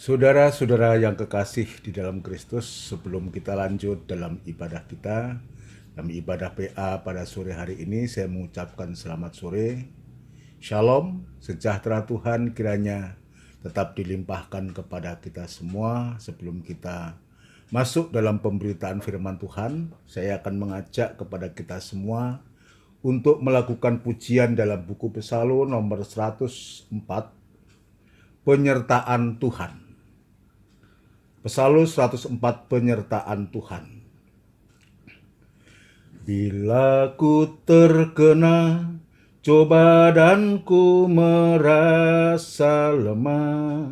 Saudara-saudara yang kekasih di dalam Kristus, sebelum kita lanjut dalam ibadah kita, dalam ibadah PA pada sore hari ini, saya mengucapkan selamat sore. Shalom, sejahtera Tuhan kiranya tetap dilimpahkan kepada kita semua. Sebelum kita masuk dalam pemberitaan firman Tuhan, saya akan mengajak kepada kita semua untuk melakukan pujian dalam buku Pesalum nomor 104, Penyertaan Tuhan. Pesalum 104, Penyertaan Tuhan. Bila ku terkena coba dan ku merasa lemah,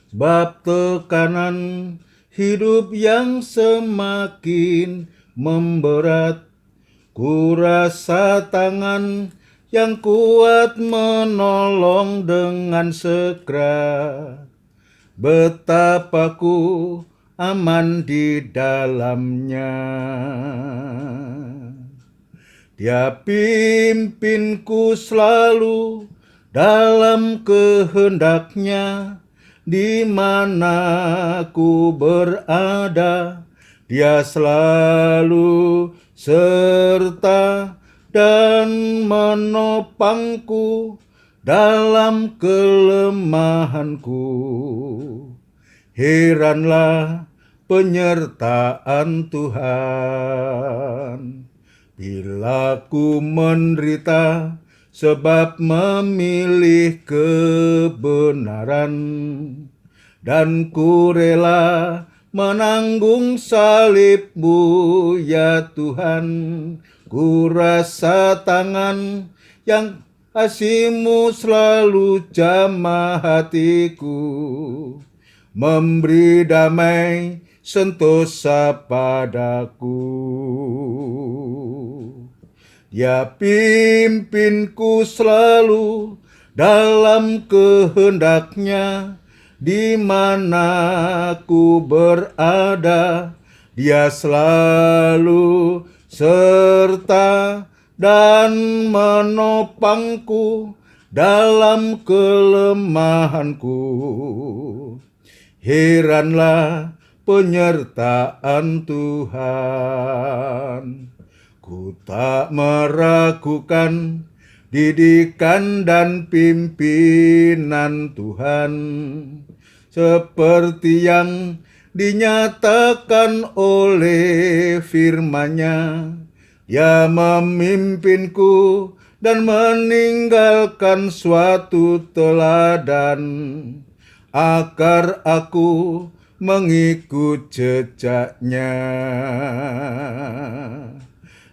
sebab tekanan hidup yang semakin memberat, ku rasa tangan yang kuat menolong dengan segera. Betapa ku aman di dalamnya. Dia pimpinku selalu dalam kehendaknya, di mana ku berada, Dia selalu serta dan menopangku dalam kelemahanku. Heranlah penyertaan Tuhan. Bila ku menderita sebab memilih kebenaran, dan ku rela menanggung salib-Mu ya Tuhan, ku rasa tangan yang kasih-Mu selalu jamah hatiku, memberi damai sentosa padaku. Dia pimpinku selalu dalam kehendaknya, di mana ku berada, Dia selalu serta dan menopangku dalam kelemahanku. Heranlah penyertaan Tuhan. Ku tak meragukan didikan dan pimpinan Tuhan, seperti yang dinyatakan oleh firman-Nya. Dia memimpinku dan meninggalkan suatu teladan, agar aku mengikut jejaknya.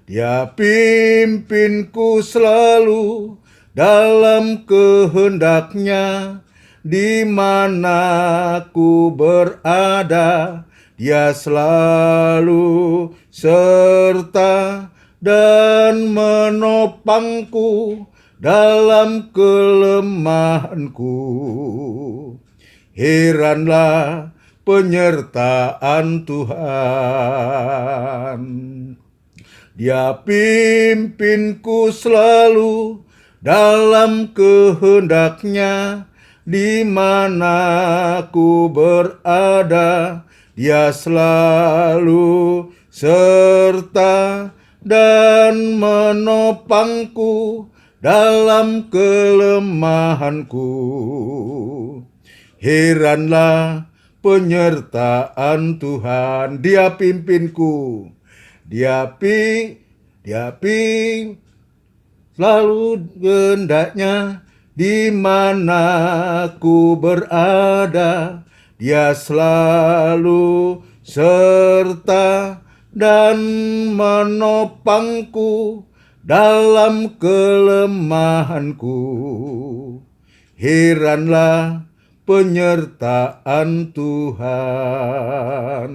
Dia pimpinku selalu dalam kehendaknya, di mana ku berada, Dia selalu serta dan menopangku dalam kelemahanku. Heranlah penyertaan Tuhan. Dia pimpinku selalu dalam kehendaknya, di mana ku berada, Dia selalu serta dan menopangku dalam kelemahanku. Heranlah penyertaan Tuhan. Dia pimpinku. Dia selalu kehendaknya, di mana ku berada, Dia selalu serta dan menopangku dalam kelemahanku. Heranlah penyertaan Tuhan.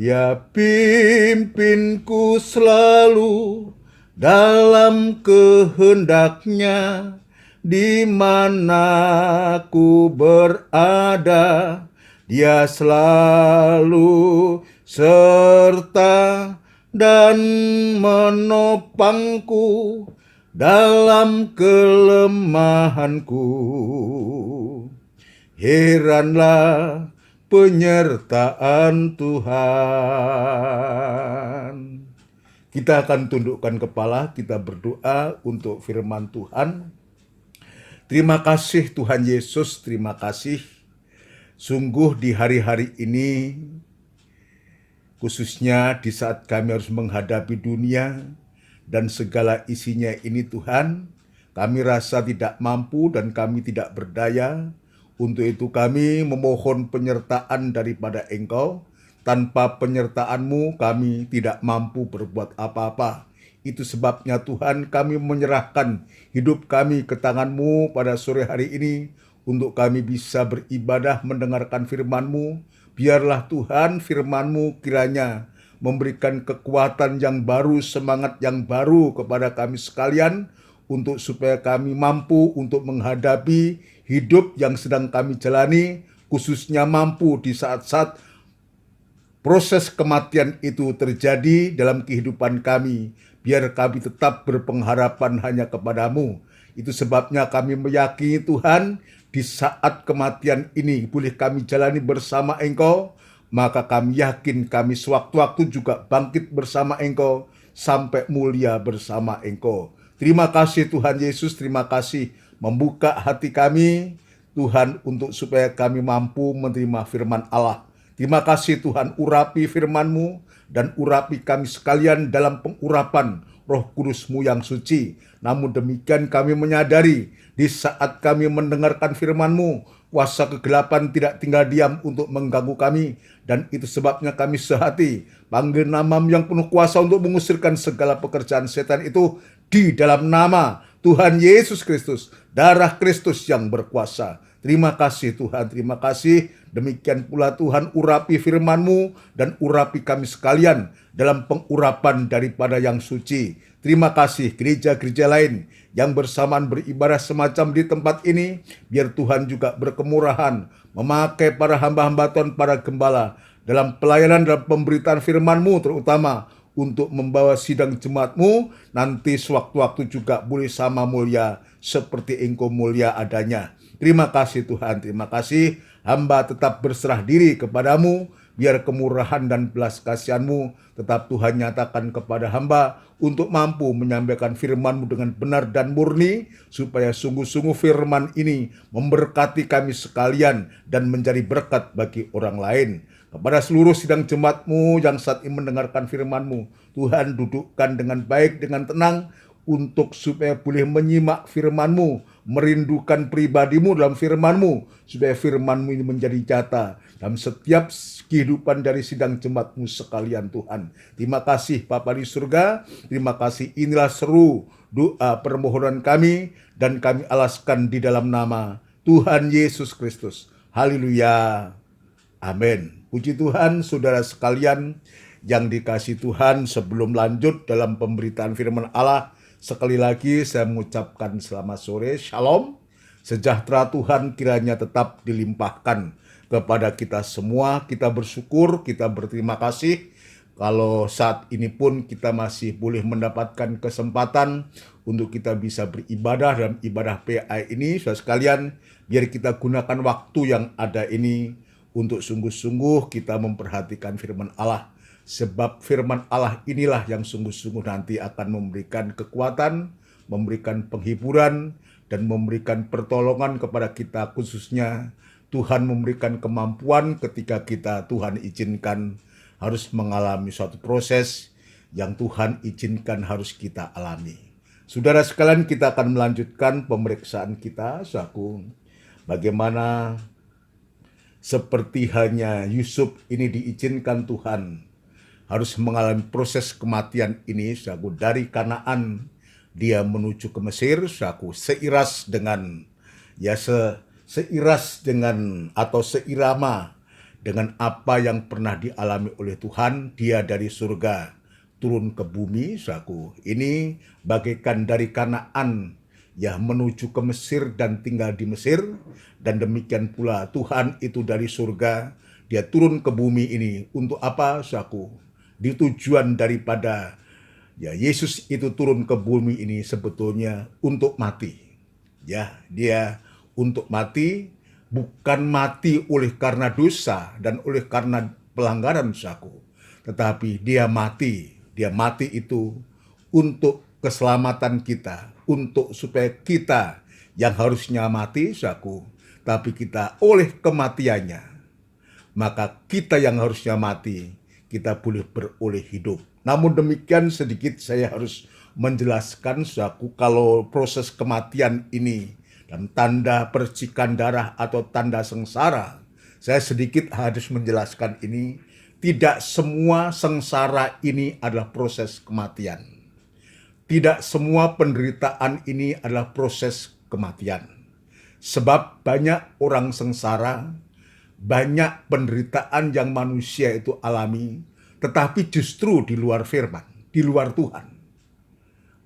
Dia pimpinku selalu dalam kehendaknya, di mana ku berada, Dia selalu serta dan menopangku dalam kelemahanku. Heranlah penyertaan Tuhan. Kita akan tundukkan kepala, kita berdoa untuk firman Tuhan. Terima kasih Tuhan Yesus, terima kasih. Sungguh di hari-hari ini, khususnya di saat kami harus menghadapi dunia dan segala isinya ini Tuhan, kami rasa tidak mampu dan kami tidak berdaya. Untuk itu kami memohon penyertaan daripada Engkau. Tanpa penyertaan-Mu kami tidak mampu berbuat apa-apa. Itu sebabnya Tuhan kami menyerahkan hidup kami ke tangan-Mu pada sore hari ini untuk kami bisa beribadah mendengarkan firman-Mu. Biarlah Tuhan firman-Mu kiranya memberikan kekuatan yang baru, semangat yang baru kepada kami sekalian untuk supaya kami mampu untuk menghadapi hidup yang sedang kami jalani, khususnya mampu di saat-saat proses kematian itu terjadi dalam kehidupan kami, biar kami tetap berpengharapan hanya kepadamu. Itu sebabnya kami meyakini Tuhan, di saat kematian ini boleh kami jalani bersama Engkau, maka kami yakin kami sewaktu-waktu juga bangkit bersama Engkau, sampai mulia bersama Engkau. Terima kasih Tuhan Yesus, terima kasih membuka hati kami, Tuhan, untuk supaya kami mampu menerima firman Allah. Terima kasih Tuhan, urapi firman-Mu dan urapi kami sekalian dalam pengurapan Roh Kudus-Mu yang suci. Namun demikian kami menyadari di saat kami mendengarkan firman-Mu, kuasa kegelapan tidak tinggal diam untuk mengganggu kami. Dan itu sebabnya kami sehati panggil nama-Mu yang penuh kuasa untuk mengusirkan segala pekerjaan setan itu di dalam nama Tuhan Yesus Kristus, darah Kristus yang berkuasa. Terima kasih Tuhan, terima kasih. Demikian pula Tuhan, urapi firman-Mu dan urapi kami sekalian dalam pengurapan daripada yang suci. Terima kasih gereja-gereja lain yang bersamaan beribadah semacam di tempat ini. Biar Tuhan juga berkemurahan memakai para hamba-hamba Tuhan, para gembala dalam pelayanan dan pemberitaan firman-Mu, terutama untuk membawa sidang jemaat-Mu nanti sewaktu-waktu juga boleh sama mulia seperti Engkau mulia adanya. Terima kasih Tuhan, terima kasih. Hamba tetap berserah diri kepadamu, biar kemurahan dan belas kasihan-Mu tetap Tuhan nyatakan kepada hamba untuk mampu menyampaikan firman-Mu dengan benar dan murni, supaya sungguh-sungguh firman ini memberkati kami sekalian dan menjadi berkat bagi orang lain. Kepada seluruh sidang jemaat-Mu yang saat ini mendengarkan firman-Mu, Tuhan dudukkan dengan baik, dengan tenang, untuk supaya boleh menyimak firman-Mu, merindukan pribadi-Mu dalam firman-Mu, supaya firman-Mu ini menjadi nyata dalam setiap kehidupan dari sidang jemaat-Mu sekalian Tuhan. Terima kasih Bapa di surga, terima kasih, inilah seru doa permohonan kami, dan kami alaskan di dalam nama Tuhan Yesus Kristus. Haleluya. Amin. Puji Tuhan, saudara sekalian yang dikasihi Tuhan, sebelum lanjut dalam pemberitaan firman Allah, sekali lagi saya mengucapkan selamat sore, shalom. Sejahtera Tuhan kiranya tetap dilimpahkan kepada kita semua. Kita bersyukur, kita berterima kasih kalau saat ini pun kita masih boleh mendapatkan kesempatan untuk kita bisa beribadah dalam ibadah PA ini. Saudara sekalian, biar kita gunakan waktu yang ada ini untuk sungguh-sungguh kita memperhatikan firman Allah. Sebab firman Allah inilah yang sungguh-sungguh nanti akan memberikan kekuatan, memberikan penghiburan, dan memberikan pertolongan kepada kita, khususnya Tuhan memberikan kemampuan ketika kita, Tuhan izinkan, harus mengalami suatu proses yang Tuhan izinkan harus kita alami. Saudara sekalian, kita akan melanjutkan pemeriksaan kita, saudaraku, bagaimana seperti hanya Yusuf ini diizinkan Tuhan harus mengalami proses kematian ini, saudaraku, dari Kanaan dia menuju ke Mesir, saudaraku, seiras dengan seiras dengan atau seirama dengan apa yang pernah dialami oleh Tuhan. Dia dari surga turun ke bumi, saudaraku. Ini bagaikan dari Kanaan ya menuju ke Mesir dan tinggal di Mesir, dan demikian pula Tuhan itu dari surga dia turun ke bumi ini untuk apa, saudaraku? Di tujuan daripada ya Yesus itu turun ke bumi ini sebetulnya untuk mati. Ya, dia untuk mati bukan mati oleh karena dosa dan oleh karena pelanggaran, saudaraku. Tetapi dia mati itu untuk keselamatan kita, untuk supaya kita yang harusnya mati, saudaraku, tapi kita oleh kematiannya, maka kita yang harusnya mati, kita boleh beroleh hidup. Namun demikian sedikit saya harus menjelaskan, saudaraku, kalau proses kematian ini dan tanda percikan darah atau tanda sengsara, saya sedikit harus menjelaskan ini. Tidak semua sengsara ini adalah proses kematian. Tidak semua penderitaan ini adalah proses kematian. Sebab banyak orang sengsara, banyak penderitaan yang manusia itu alami, tetapi justru di luar firman, di luar Tuhan.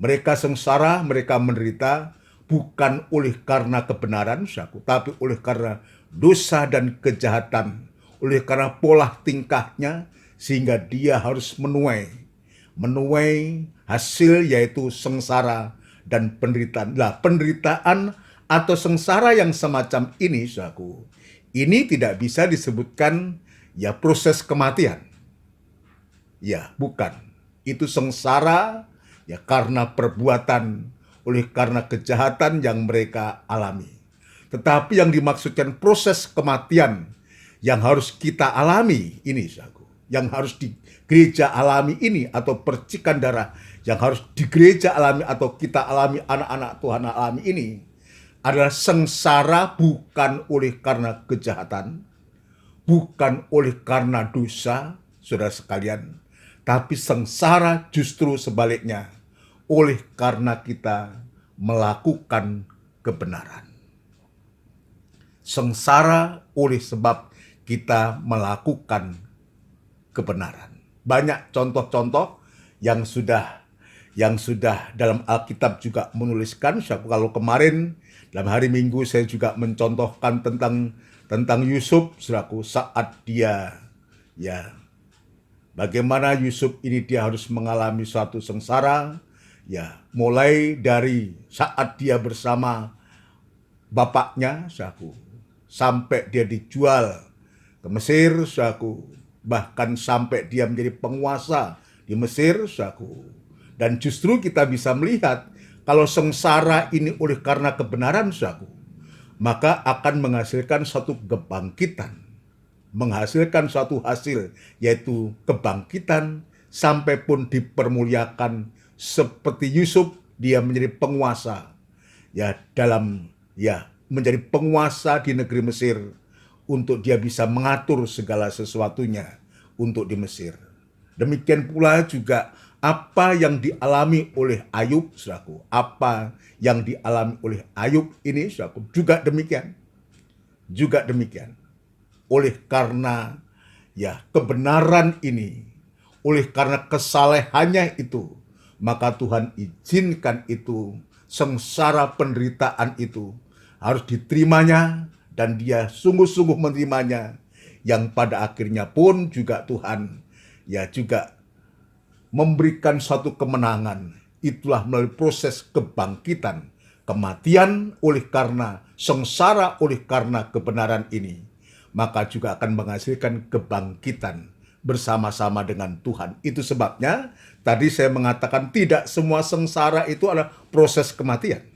Mereka sengsara, mereka menderita bukan oleh karena kebenaran, tapi oleh karena dosa dan kejahatan, oleh karena pola tingkahnya, sehingga dia harus menuai hasil, yaitu sengsara dan penderitaan. Nah, penderitaan atau sengsara yang semacam ini, saudaraku, ini tidak bisa disebutkan ya proses kematian. Ya, bukan. Itu sengsara ya karena perbuatan, oleh karena kejahatan yang mereka alami. Tetapi yang dimaksudkan proses kematian yang harus kita alami ini, saudaraku, yang harus di gereja alami ini, atau percikan darah yang harus di gereja alami atau kita alami, anak-anak Tuhan alami ini, adalah sengsara bukan oleh karena kejahatan, bukan oleh karena dosa, saudara sekalian, tapi sengsara justru sebaliknya, oleh karena kita melakukan kebenaran. Sengsara oleh sebab kita melakukan kebenaran. Banyak contoh-contoh yang sudah dalam Alkitab juga menuliskan. Kalau kemarin dalam hari Minggu saya juga mencontohkan tentang Yusuf, saudaraku, saat dia ya bagaimana Yusuf ini dia harus mengalami suatu sengsara, ya mulai dari saat dia bersama bapaknya, saudaraku, sampai dia dijual ke Mesir, saudaraku, bahkan sampai dia menjadi penguasa di Mesir, saudaraku. Dan justru kita bisa melihat kalau sengsara ini oleh karena kebenaran, saudaraku, maka akan menghasilkan suatu kebangkitan, menghasilkan suatu hasil, yaitu kebangkitan, sampai pun dipermuliakan seperti Yusuf, dia menjadi penguasa ya menjadi penguasa di negeri Mesir, untuk dia bisa mengatur segala sesuatunya untuk di Mesir. Demikian pula juga apa yang dialami oleh Ayub, saudaraku, apa yang dialami oleh Ayub ini, saudaraku, juga demikian. Oleh karena ya kebenaran ini, oleh karena kesalehannya itu, maka Tuhan izinkan itu, sengsara penderitaan itu harus diterimanya, dan dia sungguh-sungguh menerimanya, yang pada akhirnya pun juga Tuhan ya juga memberikan suatu kemenangan. Itulah melalui proses kebangkitan, kematian oleh karena sengsara oleh karena kebenaran ini, maka juga akan menghasilkan kebangkitan bersama-sama dengan Tuhan. Itu sebabnya tadi saya mengatakan tidak semua sengsara itu adalah proses kematian.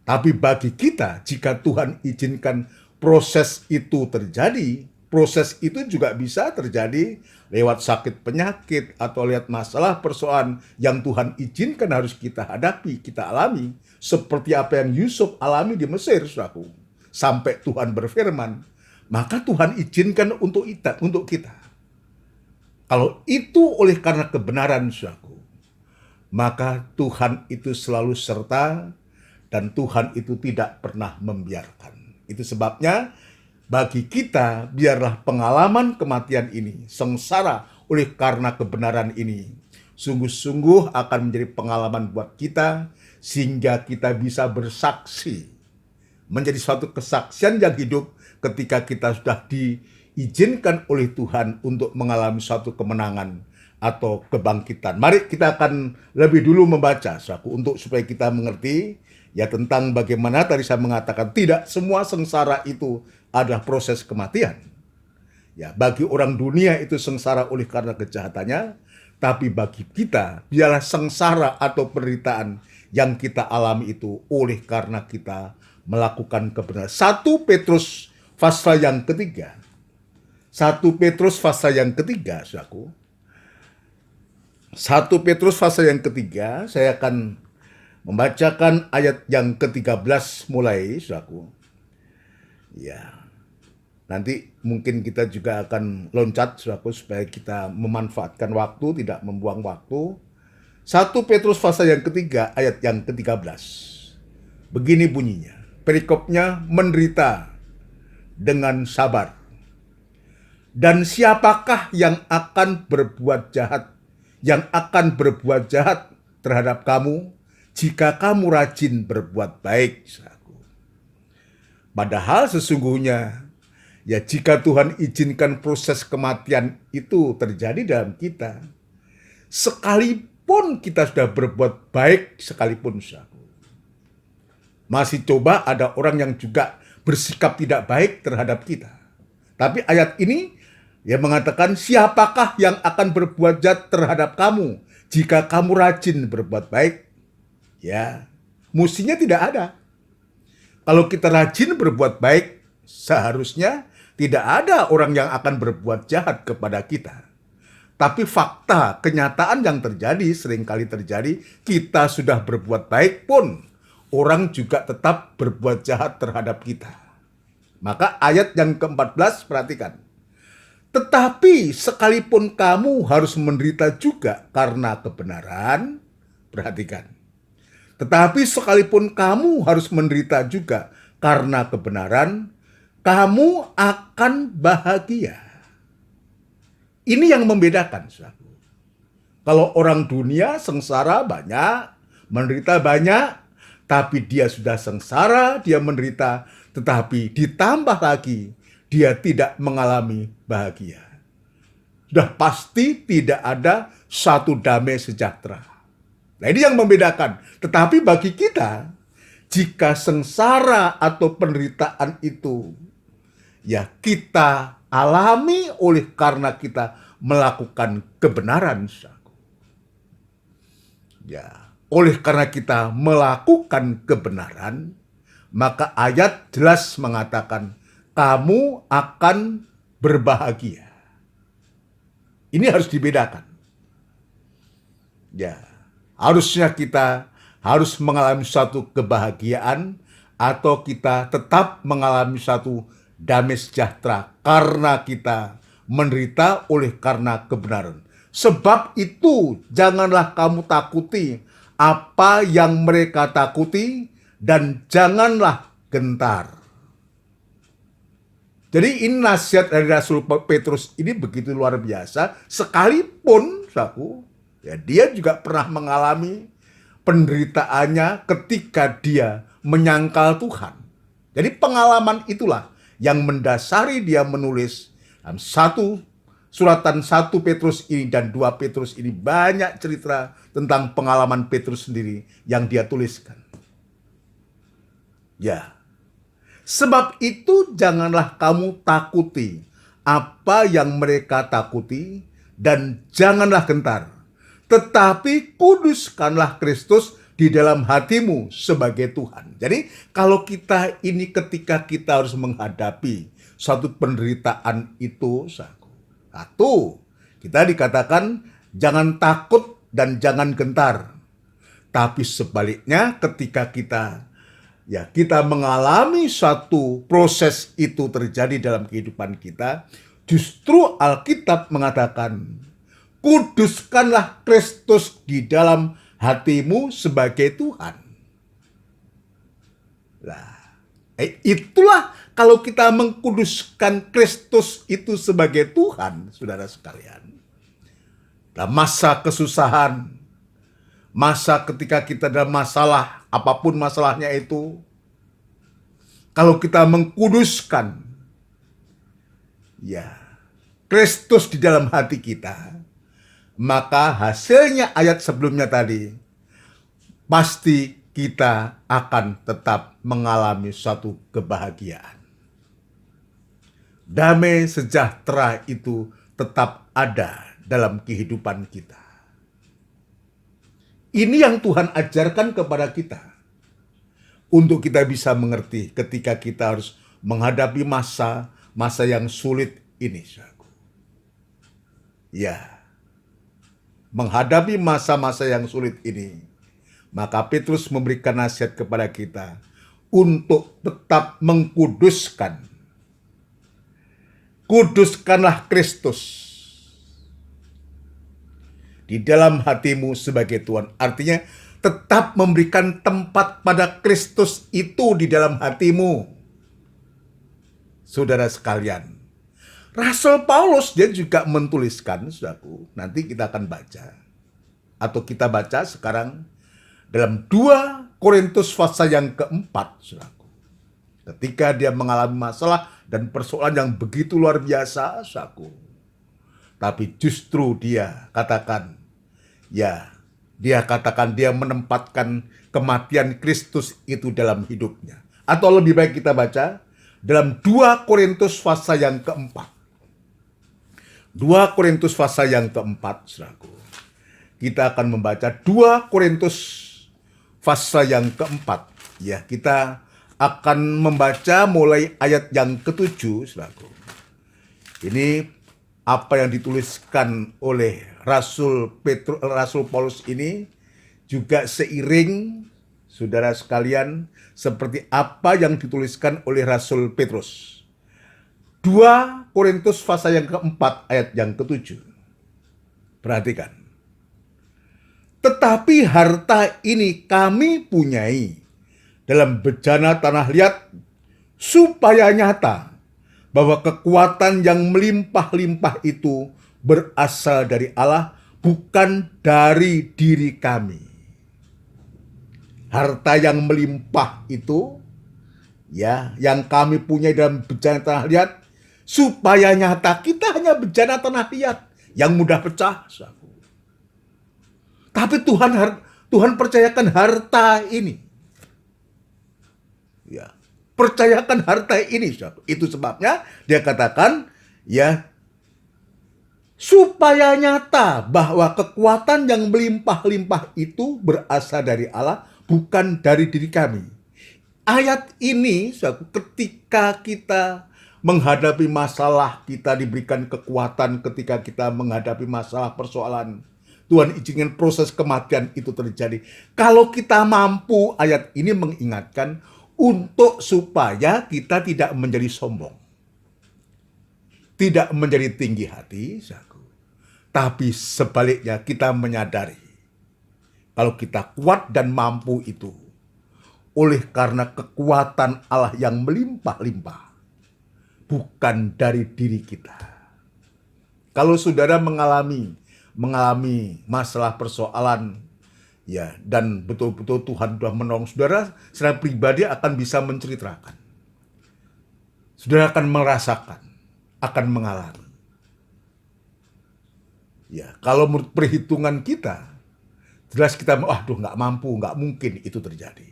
Tapi bagi kita, jika Tuhan izinkan proses itu terjadi, proses itu juga bisa terjadi lewat sakit penyakit atau lewat masalah persoalan yang Tuhan izinkan harus kita hadapi, kita alami. Seperti apa yang Yusuf alami di Mesir, saudaraku. Sampai Tuhan berfirman, maka Tuhan izinkan untuk kita. Kalau itu oleh karena kebenaran, saudaraku, maka Tuhan itu selalu serta, dan Tuhan itu tidak pernah membiarkan. Itu sebabnya bagi kita, biarlah pengalaman kematian ini, sengsara oleh karena kebenaran ini, sungguh-sungguh akan menjadi pengalaman buat kita, sehingga kita bisa bersaksi, menjadi suatu kesaksian yang hidup ketika kita sudah diizinkan oleh Tuhan untuk mengalami suatu kemenangan atau kebangkitan. Mari kita akan lebih dulu membaca, saudaraku, untuk supaya kita mengerti Ya tentang bagaimana tadi saya mengatakan tidak semua sengsara itu adalah proses kematian. Ya, bagi orang dunia itu sengsara oleh karena kejahatannya, tapi bagi kita biarlah sengsara atau penderitaan yang kita alami itu oleh karena kita melakukan kebenaran. 1 Petrus pasal yang ketiga. 1 Petrus pasal yang ketiga, saudaraku. 1 Petrus pasal yang ketiga, saya akan membacakan ayat yang ke-13 mulai, saudaraku. Ya, nanti mungkin kita juga akan loncat, saudaraku, supaya kita memanfaatkan waktu, tidak membuang waktu. 1 Petrus pasal yang ketiga, ayat yang ke-13. Begini bunyinya, perikopnya menderita dengan sabar. Dan siapakah yang akan berbuat jahat, terhadap kamu, jika kamu rajin berbuat baik? Padahal sesungguhnya, ya jika Tuhan izinkan proses kematian itu terjadi dalam kita, sekalipun kita sudah berbuat baik sekalipun, masih coba ada orang yang juga bersikap tidak baik terhadap kita. Tapi ayat ini dia mengatakan, siapakah yang akan berbuat jahat terhadap kamu jika kamu rajin berbuat baik? Ya, mestinya tidak ada. Kalau kita rajin berbuat baik, seharusnya tidak ada orang yang akan berbuat jahat kepada kita. Tapi fakta, kenyataan yang terjadi, seringkali terjadi, kita sudah berbuat baik pun, orang juga tetap berbuat jahat terhadap kita. Maka ayat yang ke-14, perhatikan. Tetapi sekalipun kamu harus menderita juga karena kebenaran, perhatikan. Tetapi sekalipun kamu harus menderita juga karena kebenaran, kamu akan bahagia. Ini yang membedakan, saudara. Kalau orang dunia sengsara banyak, menderita banyak, tapi dia sudah sengsara, dia menderita, tetapi ditambah lagi, dia tidak mengalami bahagia. Sudah pasti tidak ada satu damai sejahtera. Nah ini yang membedakan. Tetapi bagi kita, jika sengsara atau penderitaan itu, ya kita alami oleh karena kita melakukan kebenaran. Ya, oleh karena kita melakukan kebenaran, maka ayat jelas mengatakan, kamu akan berbahagia. Ini harus dibedakan. Ya, harusnya kita harus mengalami suatu kebahagiaan atau kita tetap mengalami suatu damai sejahtera karena kita menderita oleh karena kebenaran. Sebab itu janganlah kamu takuti apa yang mereka takuti dan janganlah gentar. Jadi ini nasihat dari Rasul Petrus ini begitu luar biasa. Sekalipun, ya dia juga pernah mengalami penderitaannya ketika dia menyangkal Tuhan. Jadi pengalaman itulah yang mendasari dia menulis dalam suratan 1 Petrus ini dan 2 Petrus ini banyak cerita tentang pengalaman Petrus sendiri yang dia tuliskan. Ya. Sebab itu janganlah kamu takuti apa yang mereka takuti dan janganlah gentar. Tetapi kuduskanlah Kristus di dalam hatimu sebagai Tuhan. Jadi kalau kita ini ketika kita harus menghadapi suatu penderitaan itu, satu, kita dikatakan jangan takut dan jangan gentar. Tapi sebaliknya ketika kita mengalami suatu proses itu terjadi dalam kehidupan kita, justru Alkitab mengatakan, kuduskanlah Kristus di dalam hatimu sebagai Tuhan. Nah, itulah kalau kita mengkuduskan Kristus itu sebagai Tuhan, saudara sekalian. Dalam masa kesusahan, masa ketika kita dalam masalah, apapun masalahnya itu, kalau kita mengkuduskan, ya, Kristus di dalam hati kita, maka hasilnya ayat sebelumnya tadi, pasti kita akan tetap mengalami suatu kebahagiaan. Damai sejahtera itu tetap ada dalam kehidupan kita. Ini yang Tuhan ajarkan kepada kita. Untuk kita bisa mengerti ketika kita harus menghadapi masa yang sulit ini. Ya, menghadapi masa-masa yang sulit ini, maka Petrus memberikan nasihat kepada kita untuk tetap Kuduskanlah Kristus di dalam hatimu sebagai Tuhan. Artinya tetap memberikan tempat pada Kristus itu di dalam hatimu. Saudara sekalian, Rasul Paulus dia juga menuliskan, saudaraku, nanti kita akan baca, atau kita baca sekarang dalam 2 Korintus pasal yang keempat, saudaraku. Ketika dia mengalami masalah dan persoalan yang begitu luar biasa, saudaraku. Tapi justru dia katakan, dia menempatkan kematian Kristus itu dalam hidupnya. Atau lebih baik kita baca dalam 2 Korintus pasal yang keempat. 2 Korintus pasal yang keempat, saudaraku. Kita akan membaca 2 Korintus pasal yang keempat. Ya, kita akan membaca mulai ayat yang ke-7, saudaraku. Ini apa yang dituliskan oleh Rasul Paulus ini juga seiring, saudara sekalian, seperti apa yang dituliskan oleh Rasul Petrus. 2 Korintus pasal yang keempat ayat yang ke-7. Perhatikan. Tetapi harta ini kami punyai dalam bejana tanah liat, supaya nyata bahwa kekuatan yang melimpah-limpah itu berasal dari Allah, bukan dari diri kami. Harta yang melimpah itu, ya, yang kami punya dalam bejana tanah liat, supaya nyata. Kita hanya bejana tanah liat yang mudah pecah. Tapi Tuhan percayakan harta ini. Ya, percayakan harta ini. Itu sebabnya dia katakan, ya, supaya nyata bahwa kekuatan yang melimpah-limpah itu berasal dari Allah, bukan dari diri kami. Ayat ini, ketika kita menghadapi masalah, kita diberikan kekuatan ketika kita menghadapi masalah persoalan. Tuhan izinkan proses kematian itu terjadi. Kalau kita mampu, ayat ini mengingatkan untuk supaya kita tidak menjadi sombong. Tidak menjadi tinggi hati, tapi sebaliknya kita menyadari kalau kita kuat dan mampu itu oleh karena kekuatan Allah yang melimpah-limpah, bukan dari diri kita. Kalau saudara mengalami masalah persoalan, ya, dan betul-betul Tuhan sudah menolong saudara, secara pribadi akan bisa menceritakan. Saudara akan merasakan, akan mengalami. Ya, kalau menurut perhitungan kita, jelas kita, nggak mampu, nggak mungkin itu terjadi.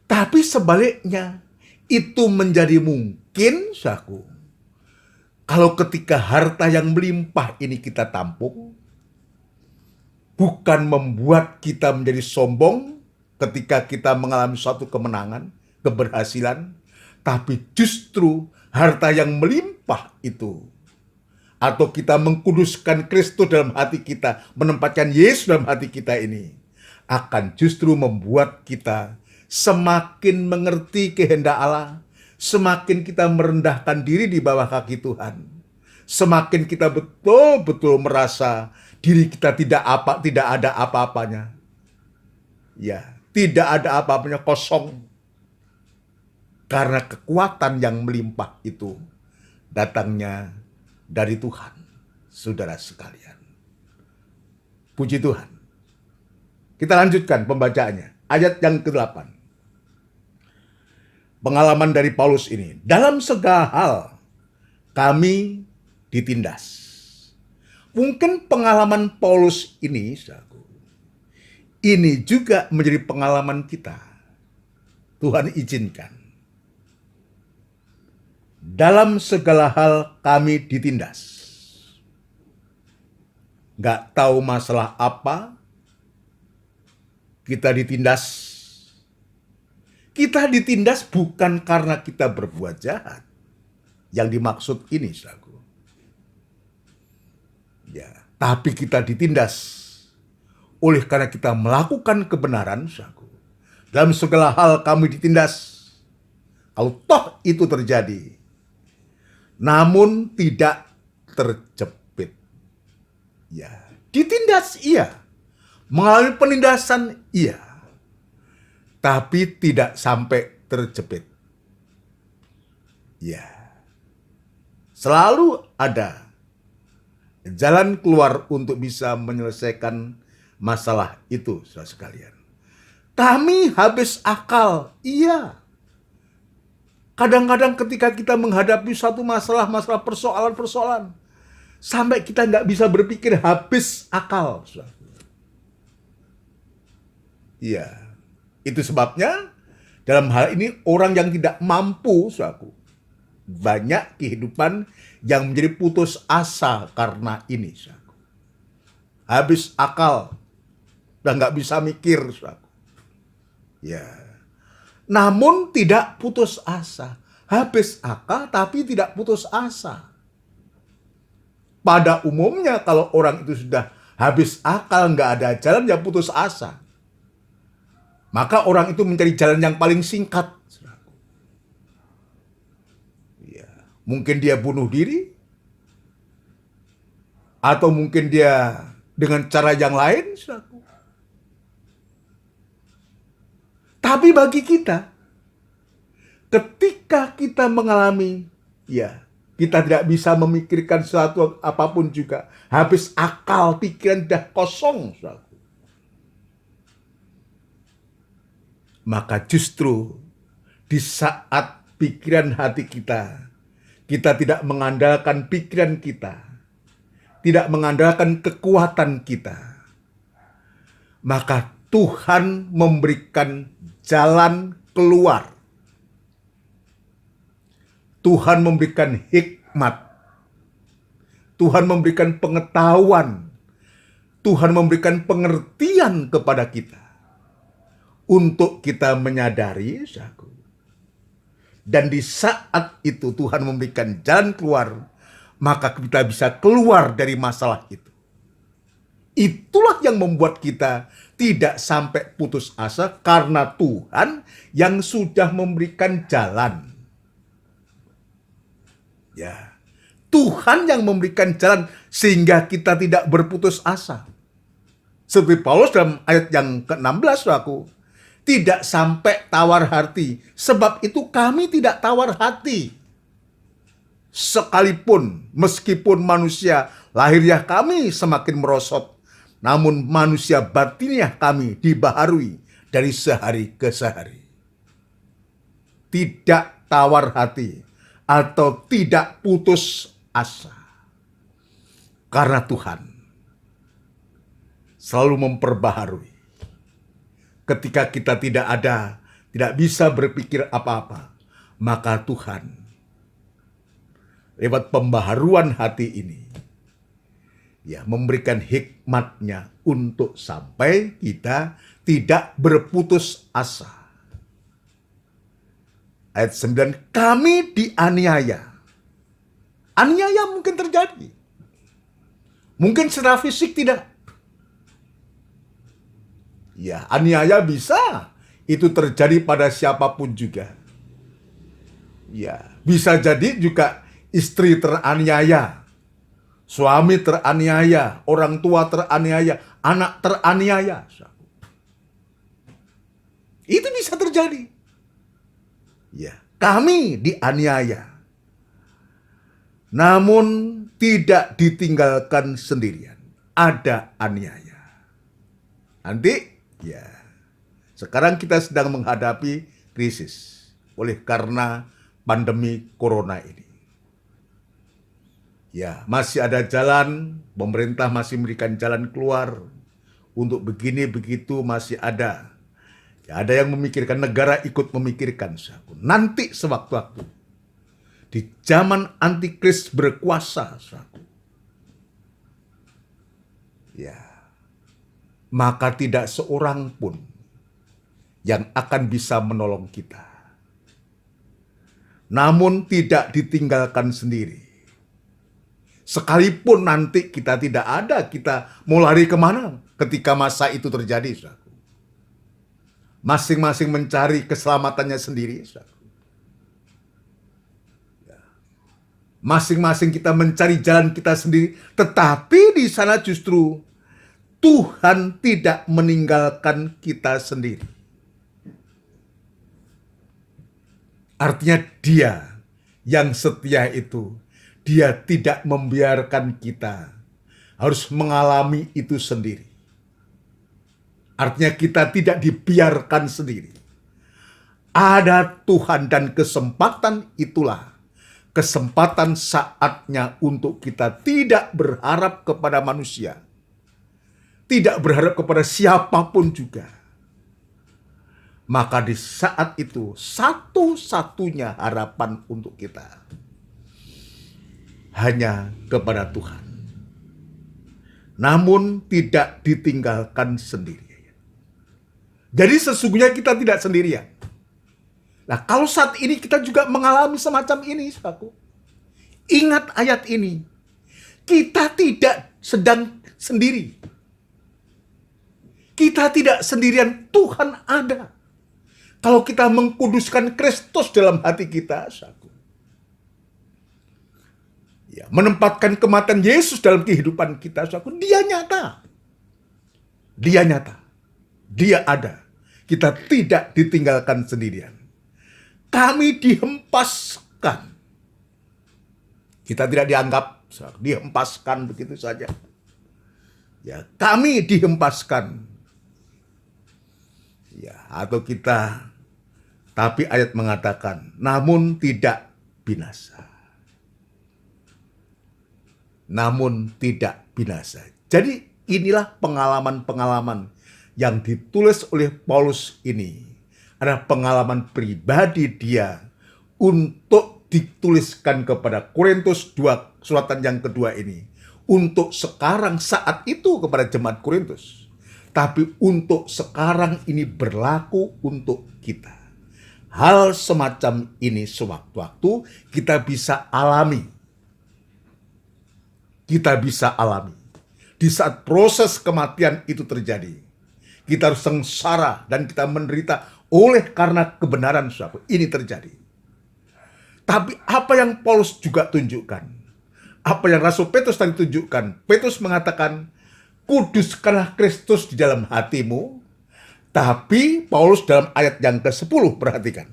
Tapi sebaliknya, itu menjadi mungkin, kalau ketika harta yang melimpah ini kita tampung, bukan membuat kita menjadi sombong ketika kita mengalami suatu kemenangan, keberhasilan, tapi justru harta yang melimpah itu, atau kita mengkuduskan Kristus dalam hati kita, menempatkan Yesus dalam hati kita ini, akan justru membuat kita semakin mengerti kehendak Allah, semakin kita merendahkan diri di bawah kaki Tuhan, semakin kita betul-betul merasa diri kita tidak ada apa-apanya. Ya, tidak ada apa-apanya, kosong. Karena kekuatan yang melimpah itu datangnya dari Tuhan, saudara sekalian. Puji Tuhan. Kita lanjutkan pembacaannya. Ayat yang ke-8. Pengalaman dari Paulus ini. Dalam segala hal kami ditindas. Mungkin pengalaman Paulus ini ini juga menjadi pengalaman kita. Tuhan izinkan. Dalam segala hal kami ditindas. Gak tahu masalah apa, kita ditindas. Kita ditindas bukan karena kita berbuat jahat. Yang dimaksud ini, saudaraku. Ya, tapi kita ditindas oleh karena kita melakukan kebenaran, saudaraku. Dalam segala hal kami ditindas. Kalau toh itu terjadi, namun tidak terjepit. Ya, ditindas iya. Mengalami penindasan iya. Tapi tidak sampai terjepit. Ya. Selalu ada jalan keluar untuk bisa menyelesaikan masalah itu, saudara sekalian. Kami habis akal, iya. Kadang-kadang ketika kita menghadapi satu masalah persoalan-persoalan, sampai kita nggak bisa berpikir habis akal. Iya. Itu sebabnya dalam hal ini orang yang tidak mampu, saudaraku, banyak kehidupan yang menjadi putus asa karena ini, saudaraku. Habis akal, udah nggak bisa mikir, saudaraku. Ya. Namun tidak putus asa. Habis akal tapi tidak putus asa. Pada umumnya kalau orang itu sudah habis akal, nggak ada jalan, ya putus asa. Maka orang itu mencari jalan yang paling singkat. Ya, mungkin dia bunuh diri, atau mungkin dia dengan cara yang lain. Tapi bagi kita, ketika kita mengalami, ya, kita tidak bisa memikirkan sesuatu apapun juga. Habis akal, pikiran dah kosong. Maka justru di saat pikiran hati kita tidak mengandalkan pikiran kita, tidak mengandalkan kekuatan kita, maka Tuhan memberikan jalan keluar. Tuhan memberikan hikmat. Tuhan memberikan pengetahuan. Tuhan memberikan pengertian kepada kita. Untuk kita menyadari, saudaraku. Dan di saat itu Tuhan memberikan jalan keluar, maka kita bisa keluar dari masalah itu. Itulah yang membuat kita tidak sampai putus asa karena Tuhan yang sudah memberikan jalan. Ya, Tuhan yang memberikan jalan sehingga kita tidak berputus asa. Seperti Paulus dalam ayat yang ke-16, saudaraku. Tidak sampai tawar hati. Sebab itu kami tidak tawar hati. Sekalipun, meskipun manusia lahiriah kami semakin merosot, namun manusia batiniah kami dibaharui dari sehari ke sehari. Tidak tawar hati atau tidak putus asa. Karena Tuhan selalu memperbaharui. Ketika kita tidak bisa berpikir apa-apa, maka Tuhan lewat pembaharuan hati ini, ya, memberikan hikmatnya untuk sampai kita tidak berputus asa. Ayat 9, kami dianiaya. Aniaya mungkin terjadi. Mungkin secara fisik tidak. Ya, aniaya bisa itu terjadi pada siapapun juga. Ya, bisa jadi juga istri teraniaya, suami teraniaya, orang tua teraniaya, anak teraniaya. Itu bisa terjadi. Ya, kami dianiaya. Namun tidak ditinggalkan sendirian. Ada aniaya. Nanti, ya, sekarang kita sedang menghadapi krisis oleh karena pandemi corona ini. Ya, masih ada jalan, pemerintah masih memberikan jalan keluar untuk begini begitu masih ada. Ya, ada yang memikirkan, negara ikut memikirkan. Saudaraku. Nanti sewaktu-waktu di zaman antikris berkuasa, saudaraku, ya, maka tidak seorang pun yang akan bisa menolong kita. Namun tidak ditinggalkan sendiri. Sekalipun nanti kita tidak ada, kita mau lari kemana ketika masa itu terjadi, saudaraku. Masing-masing mencari keselamatannya sendiri, saudaraku. Masing-masing kita mencari jalan kita sendiri, tetapi di sana justru Tuhan tidak meninggalkan kita sendiri. Artinya Dia yang setia itu, Dia tidak membiarkan kita harus mengalami itu sendiri. Artinya kita tidak dibiarkan sendiri. Ada Tuhan dan kesempatan itulah. Kesempatan saatnya untuk kita tidak berharap kepada manusia. Tidak berharap kepada siapapun juga. Maka di saat itu satu-satunya harapan untuk kita hanya kepada Tuhan. Namun tidak ditinggalkan sendiri. Jadi sesungguhnya kita tidak sendirian. Nah, kalau saat ini kita juga mengalami semacam ini, saudaraku. Ingat ayat ini. Kita tidak sedang sendiri. Kita tidak sendirian, Tuhan ada. Kalau kita mengkuduskan Kristus dalam hati kita, saudaraku. Ya, menempatkan kematian Yesus dalam kehidupan kita, saudaraku. Dia nyata. Dia nyata. Dia ada. Kita tidak ditinggalkan sendirian. Kami dihempaskan. Kita tidak dianggap dihempaskan begitu saja. Ya, kami dihempaskan. Ya, atau kita, tapi ayat mengatakan, namun tidak binasa. Namun tidak binasa. Jadi inilah pengalaman-pengalaman yang ditulis oleh Paulus ini adalah pengalaman pribadi dia untuk dituliskan kepada Korintus 2, suratan yang kedua ini. Untuk sekarang saat itu kepada jemaat Korintus. Tapi untuk sekarang ini berlaku untuk kita. Hal semacam ini sewaktu-waktu kita bisa alami. Kita bisa alami. Di saat proses kematian itu terjadi. Kita harus sengsara dan kita menderita oleh karena kebenaran, saudara. Ini terjadi. Tapi apa yang Paulus juga tunjukkan, apa yang Rasul Petrus tadi tunjukkan, Petrus mengatakan, kuduskanlah Kristus di dalam hatimu. Tapi Paulus dalam ayat yang ke-10, perhatikan.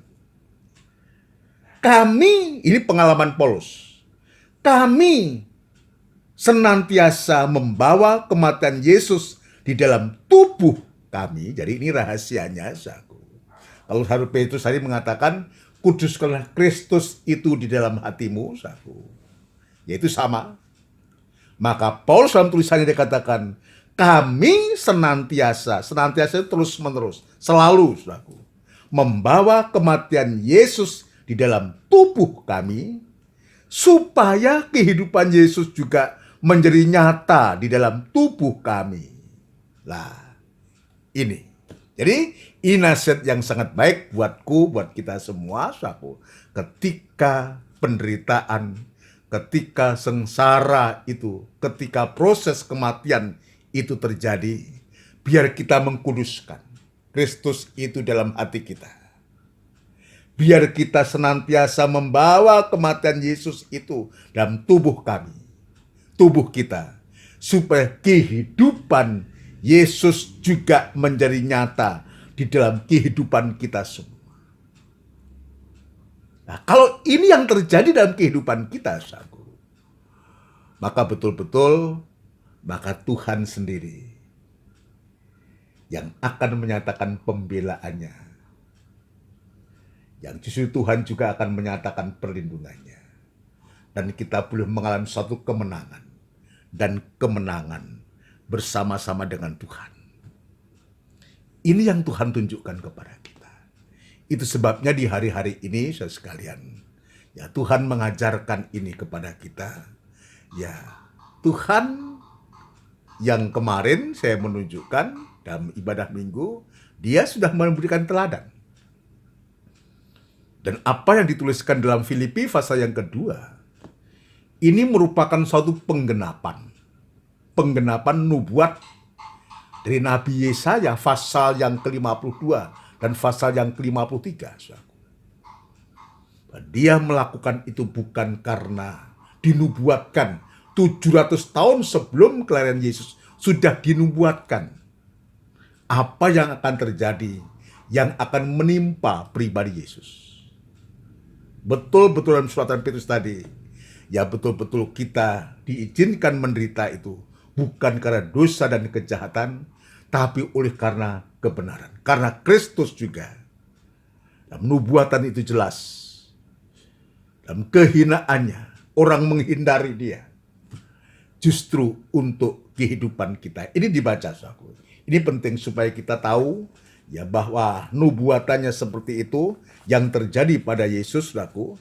Kami, ini pengalaman Paulus, kami senantiasa membawa kematian Yesus di dalam tubuh kami. Jadi ini rahasianya, saudaraku. Kalau Rasul Petrus tadi mengatakan, kuduskanlah Kristus itu di dalam hatimu, saudaraku. Yaitu sama. Maka Paulus dalam tulisannya dikatakan, kami senantiasa itu terus menerus, selalu, saudaraku, membawa kematian Yesus di dalam tubuh kami, supaya kehidupan Yesus juga menjadi nyata di dalam tubuh kami. Lah, ini. Jadi, ini nasihat yang sangat baik buatku, buat kita semua, saudaraku. Ketika penderitaan, ketika sengsara itu, ketika proses kematian itu terjadi, biar kita mengkuduskan Kristus itu dalam hati kita. Biar kita senantiasa membawa kematian Yesus itu dalam tubuh kami, tubuh kita, supaya kehidupan Yesus juga menjadi nyata di dalam kehidupan kita semua. Nah, kalau ini yang terjadi dalam kehidupan kita, saudaraku, maka betul-betul maka Tuhan sendiri yang akan menyatakan pembelaannya. Yang justru Tuhan juga akan menyatakan perlindungannya. Dan kita boleh mengalami suatu kemenangan. Dan kemenangan bersama-sama dengan Tuhan. Ini yang Tuhan tunjukkan kepada kita. Itu sebabnya di hari-hari ini, saudara sekalian, ya Tuhan mengajarkan ini kepada kita. Ya, Tuhan yang kemarin saya menunjukkan dalam ibadah minggu, dia sudah memberikan teladan. Dan apa yang dituliskan dalam Filipi pasal yang kedua, ini merupakan suatu penggenapan. Penggenapan nubuat dari Nabi Yesaya pasal yang ke-52 dan pasal yang ke-53. Dia melakukan itu bukan karena dinubuatkan 700 tahun sebelum kelahiran Yesus, sudah dinubuatkan apa yang akan terjadi, yang akan menimpa pribadi Yesus. Betul-betul dalam suratan Petrus tadi, ya betul-betul kita diizinkan menderita itu bukan karena dosa dan kejahatan, tapi oleh karena kebenaran. Karena Kristus juga. Dalam nubuatan itu jelas. Dalam kehinaannya, orang menghindari dia. Justru untuk kehidupan kita. Ini dibaca, saudaraku. Ini penting supaya kita tahu ya bahwa nubuatannya seperti itu yang terjadi pada Yesus, saudaraku.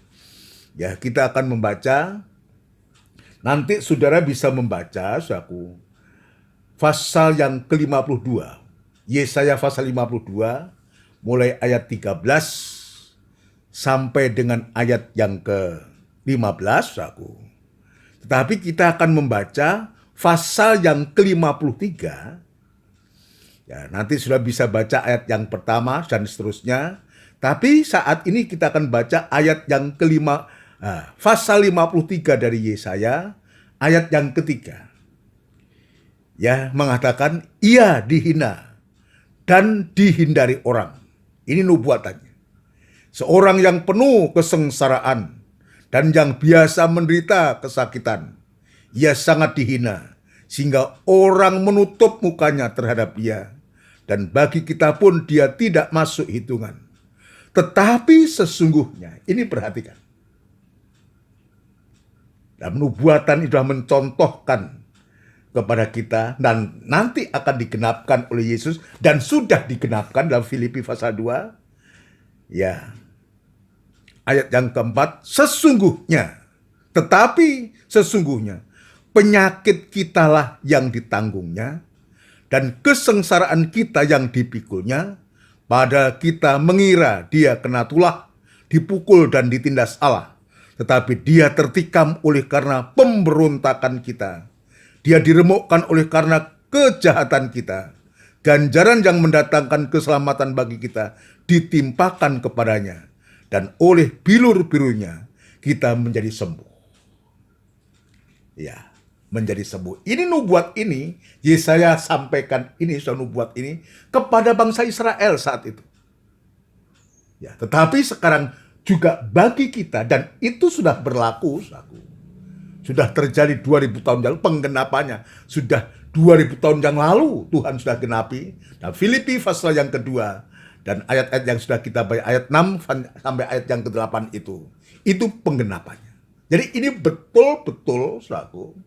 Ya, kita akan membaca. Nanti saudara bisa membaca, saudaraku, pasal yang ke-52. Yesaya pasal 52 mulai ayat 13 sampai dengan ayat yang ke-15, saudaraku. Tetapi kita akan membaca pasal yang ke-53. Ya, nanti sudah bisa baca ayat yang pertama dan seterusnya. Tapi saat ini kita akan baca ayat yang pasal 53 dari Yesaya, ayat yang ketiga. Ya, mengatakan ia dihina dan dihindari orang. Ini nubuatannya. Seorang yang penuh kesengsaraan dan yang biasa menderita kesakitan. Ia sangat dihina sehingga orang menutup mukanya terhadap dia. Dan bagi kita pun dia tidak masuk hitungan. Tetapi sesungguhnya, ini perhatikan. Dan nubuatan itu mencontohkan kepada kita dan nanti akan digenapkan oleh Yesus dan sudah digenapkan dalam Filipi pasal 2. Ya. Ayat yang keempat, sesungguhnya, tetapi sesungguhnya penyakit kitalah yang ditanggungnya dan kesengsaraan kita yang dipikulnya, pada kita mengira dia kena tulah, dipukul dan ditindas Allah. Tetapi dia tertikam oleh karena pemberontakan kita. Dia diremukkan oleh karena kejahatan kita. Ganjaran yang mendatangkan keselamatan bagi kita ditimpakan kepadanya. Dan oleh bilur-bilurnya kita menjadi sembuh. Ya, menjadi sembuh. Ini nubuat ini, Yesaya sampaikan ini, sudah nubuat ini kepada bangsa Israel saat itu. Ya, tetapi sekarang juga bagi kita, dan itu sudah berlaku, sudah terjadi 2000 tahun lalu, penggenapannya sudah 2000 tahun yang lalu Tuhan sudah genapi. Nah, Filipi pasal yang kedua dan ayat-ayat yang sudah kita baca, ayat 6 sampai ayat yang ke-8 itu penggenapannya. Jadi ini betul-betul, saudaraku,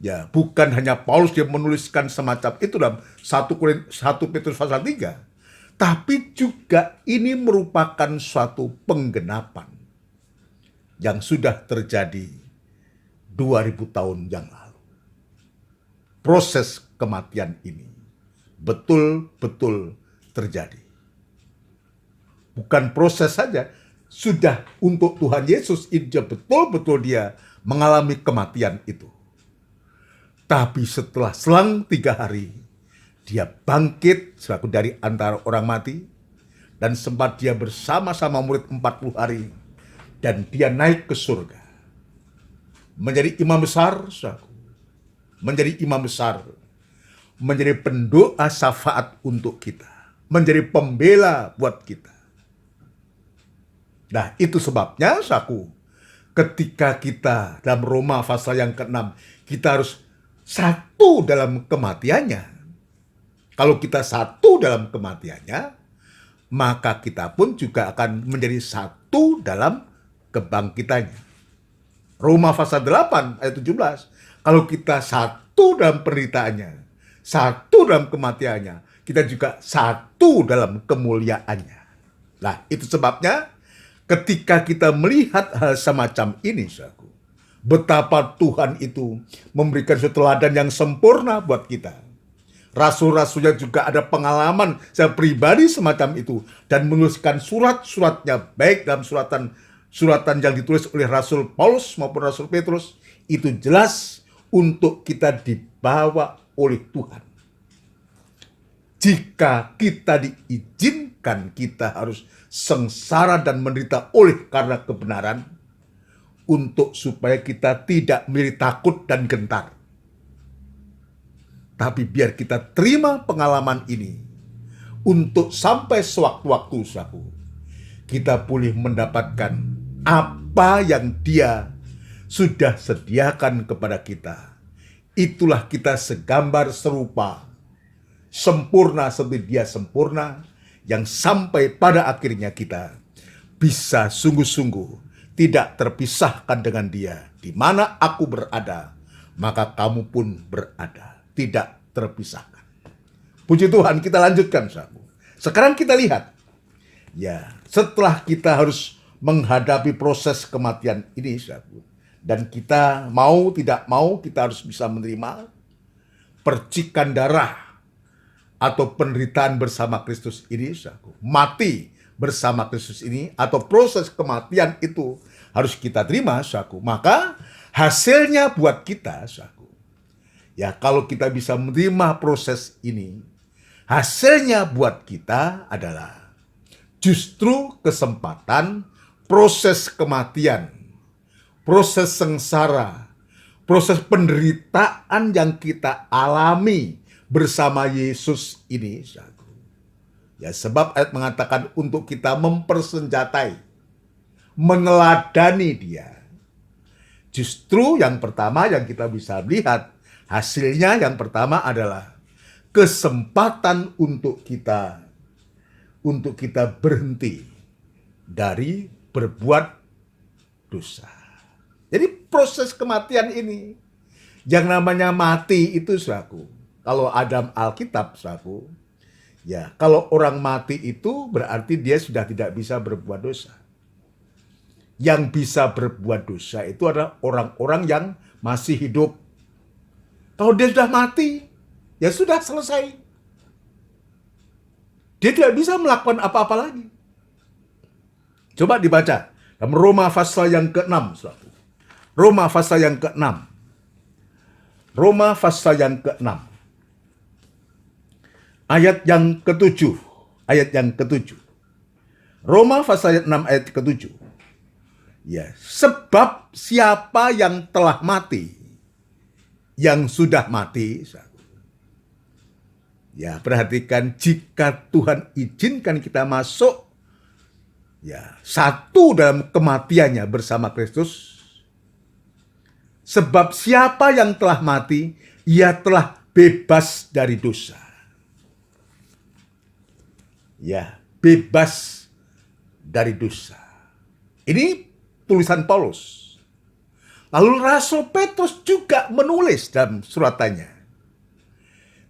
ya bukan hanya Paulus yang menuliskan semacam itu dalam 1 Petrus pasal 3, tapi juga ini merupakan suatu penggenapan yang sudah terjadi 2000 tahun yang lalu. Proses kematian ini betul-betul terjadi. Bukan proses saja, sudah untuk Tuhan Yesus itu betul-betul dia mengalami kematian itu. Tapi setelah selang 3 hari, dia bangkit selaku dari antara orang mati, dan sempat dia bersama-sama murid 40 hari, dan dia naik ke surga. Menjadi imam besar, menjadi imam besar, menjadi pendoa syafaat untuk kita, menjadi pembela buat kita. Nah, itu sebabnya, ketika kita dalam Roma pasal yang ke-6, kita harus satu dalam kematiannya. Kalau kita satu dalam kematiannya, maka kita pun juga akan menjadi satu dalam kebangkitannya. Roma pasal 8 ayat 17. Kalau kita satu dalam penderitaannya, satu dalam kematiannya, kita juga satu dalam kemuliaannya. Nah, itu sebabnya ketika kita melihat hal semacam ini, saudaraku, betapa Tuhan itu memberikan suatu teladan yang sempurna buat kita. Rasul-rasulnya juga ada pengalaman saya pribadi semacam itu dan menuliskan surat-suratnya, baik dalam suratan yang ditulis oleh Rasul Paulus maupun Rasul Petrus, itu jelas untuk kita dibawa oleh Tuhan. Jika kita diizinkan, kita harus sengsara dan menderita oleh karena kebenaran, untuk supaya kita tidak menjadi takut dan gentar. Tapi biar kita terima pengalaman ini, untuk sampai sewaktu-waktu, saudaraku, kita boleh mendapatkan apa yang Dia sudah sediakan kepada kita. Itulah kita segambar serupa, sempurna seperti Dia sempurna, yang sampai pada akhirnya kita bisa sungguh-sungguh tidak terpisahkan dengan Dia. Di mana aku berada, maka kamu pun berada. Tidak terpisahkan. Puji Tuhan, kita lanjutkan, saudaraku. Sekarang kita lihat, ya, setelah kita harus menghadapi proses kematian ini, saudaraku, dan kita mau tidak mau, kita harus bisa menerima percikan darah atau penderitaan bersama Kristus ini, saudaraku. Mati bersama Kristus ini atau proses kematian itu harus kita terima, saudaraku. Maka hasilnya buat kita, saudaraku, ya, kalau kita bisa menerima proses ini, hasilnya buat kita adalah justru kesempatan proses kematian, proses sengsara, proses penderitaan yang kita alami bersama Yesus ini. Ya, sebab ayat mengatakan untuk kita mempersenjatai, meneladani Dia. Justru yang pertama yang kita bisa lihat, hasilnya yang pertama adalah kesempatan untuk kita berhenti dari berbuat dosa. Jadi proses kematian ini, yang namanya mati itu, saudaraku, kalau Adam Alkitab, saudaraku, ya, kalau orang mati itu berarti dia sudah tidak bisa berbuat dosa. Yang bisa berbuat dosa itu adalah orang-orang yang masih hidup. Kalau dia sudah mati, ya sudah selesai. Dia tidak bisa melakukan apa-apa lagi. Coba dibaca dalam Roma pasal yang ke-6, saudara. Roma pasal yang ke-6. Roma pasal yang ke-6. Ayat yang ke-7. Ayat yang ke-7. Roma pasal 6 ayat ke-7. Ya, sebab siapa yang telah mati, yang sudah mati, ya, perhatikan, jika Tuhan izinkan kita masuk, ya, satu dalam kematiannya bersama Kristus, sebab siapa yang telah mati, ia telah bebas dari dosa. Ya, bebas dari dosa. Ini tulisan Paulus. Lalu Rasul Petrus juga menulis dalam suratannya,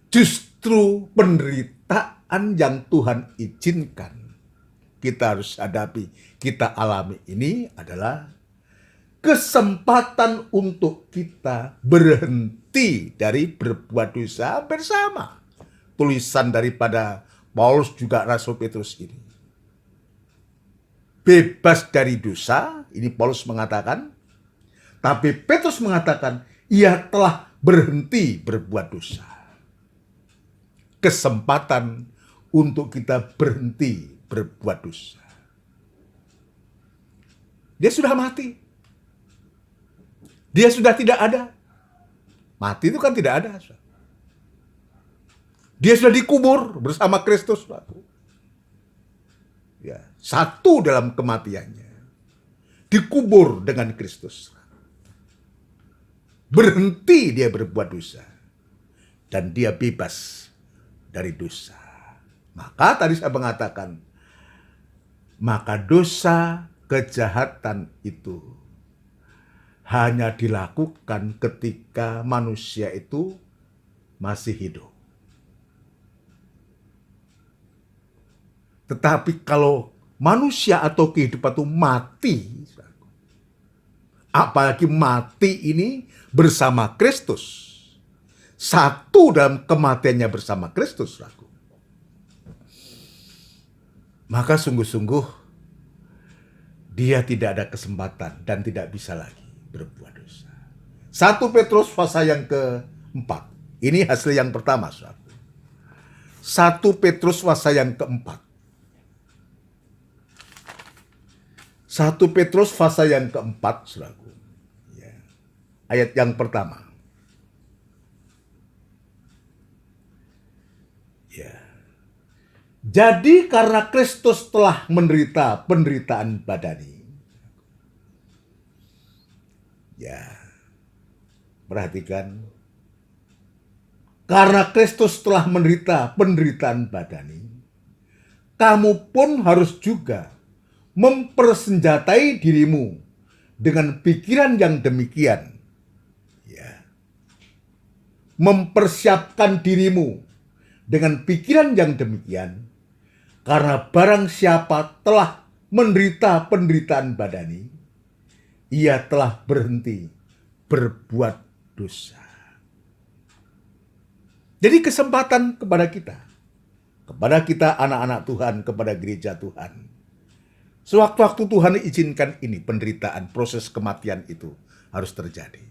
justru penderitaan yang Tuhan izinkan kita harus hadapi, kita alami ini adalah kesempatan untuk kita berhenti dari berbuat dosa bersama. Tulisan daripada Paulus juga Rasul Petrus ini. Bebas dari dosa, ini Paulus mengatakan. Tapi Petrus mengatakan, ia telah berhenti berbuat dosa. Kesempatan untuk kita berhenti berbuat dosa. Dia sudah mati. Dia sudah tidak ada. Mati itu kan tidak ada. Dia sudah dikubur bersama Kristus. Ya, satu dalam kematiannya. Dikubur dengan Kristus. Berhenti dia berbuat dosa. Dan dia bebas dari dosa. Maka tadi saya mengatakan, maka dosa kejahatan itu hanya dilakukan ketika manusia itu masih hidup. Tetapi kalau manusia atau kehidupan itu mati, apalagi mati ini bersama Kristus, satu dalam kematiannya bersama Kristus, maka sungguh-sungguh dia tidak ada kesempatan dan tidak bisa lagi berbuat dosa. 1 Petrus pasal yang keempat. Ini hasil yang pertama, saudara. 1 Petrus pasal yang keempat. 1 Petrus pasal yang keempat, saudara. Ya. Ayat yang pertama. Ya. Jadi karena Kristus telah menderita penderitaan badani. Ya. Perhatikan. Karena Kristus telah menderita penderitaan badani, kamu pun harus juga mempersenjatai dirimu dengan pikiran yang demikian. Ya. Mempersiapkan dirimu dengan pikiran yang demikian, karena barang siapa telah menderita penderitaan badani, ia telah berhenti berbuat dosa. Jadi kesempatan kepada kita anak-anak Tuhan, kepada gereja Tuhan. Sewaktu-waktu Tuhan izinkan ini, penderitaan, proses kematian itu harus terjadi.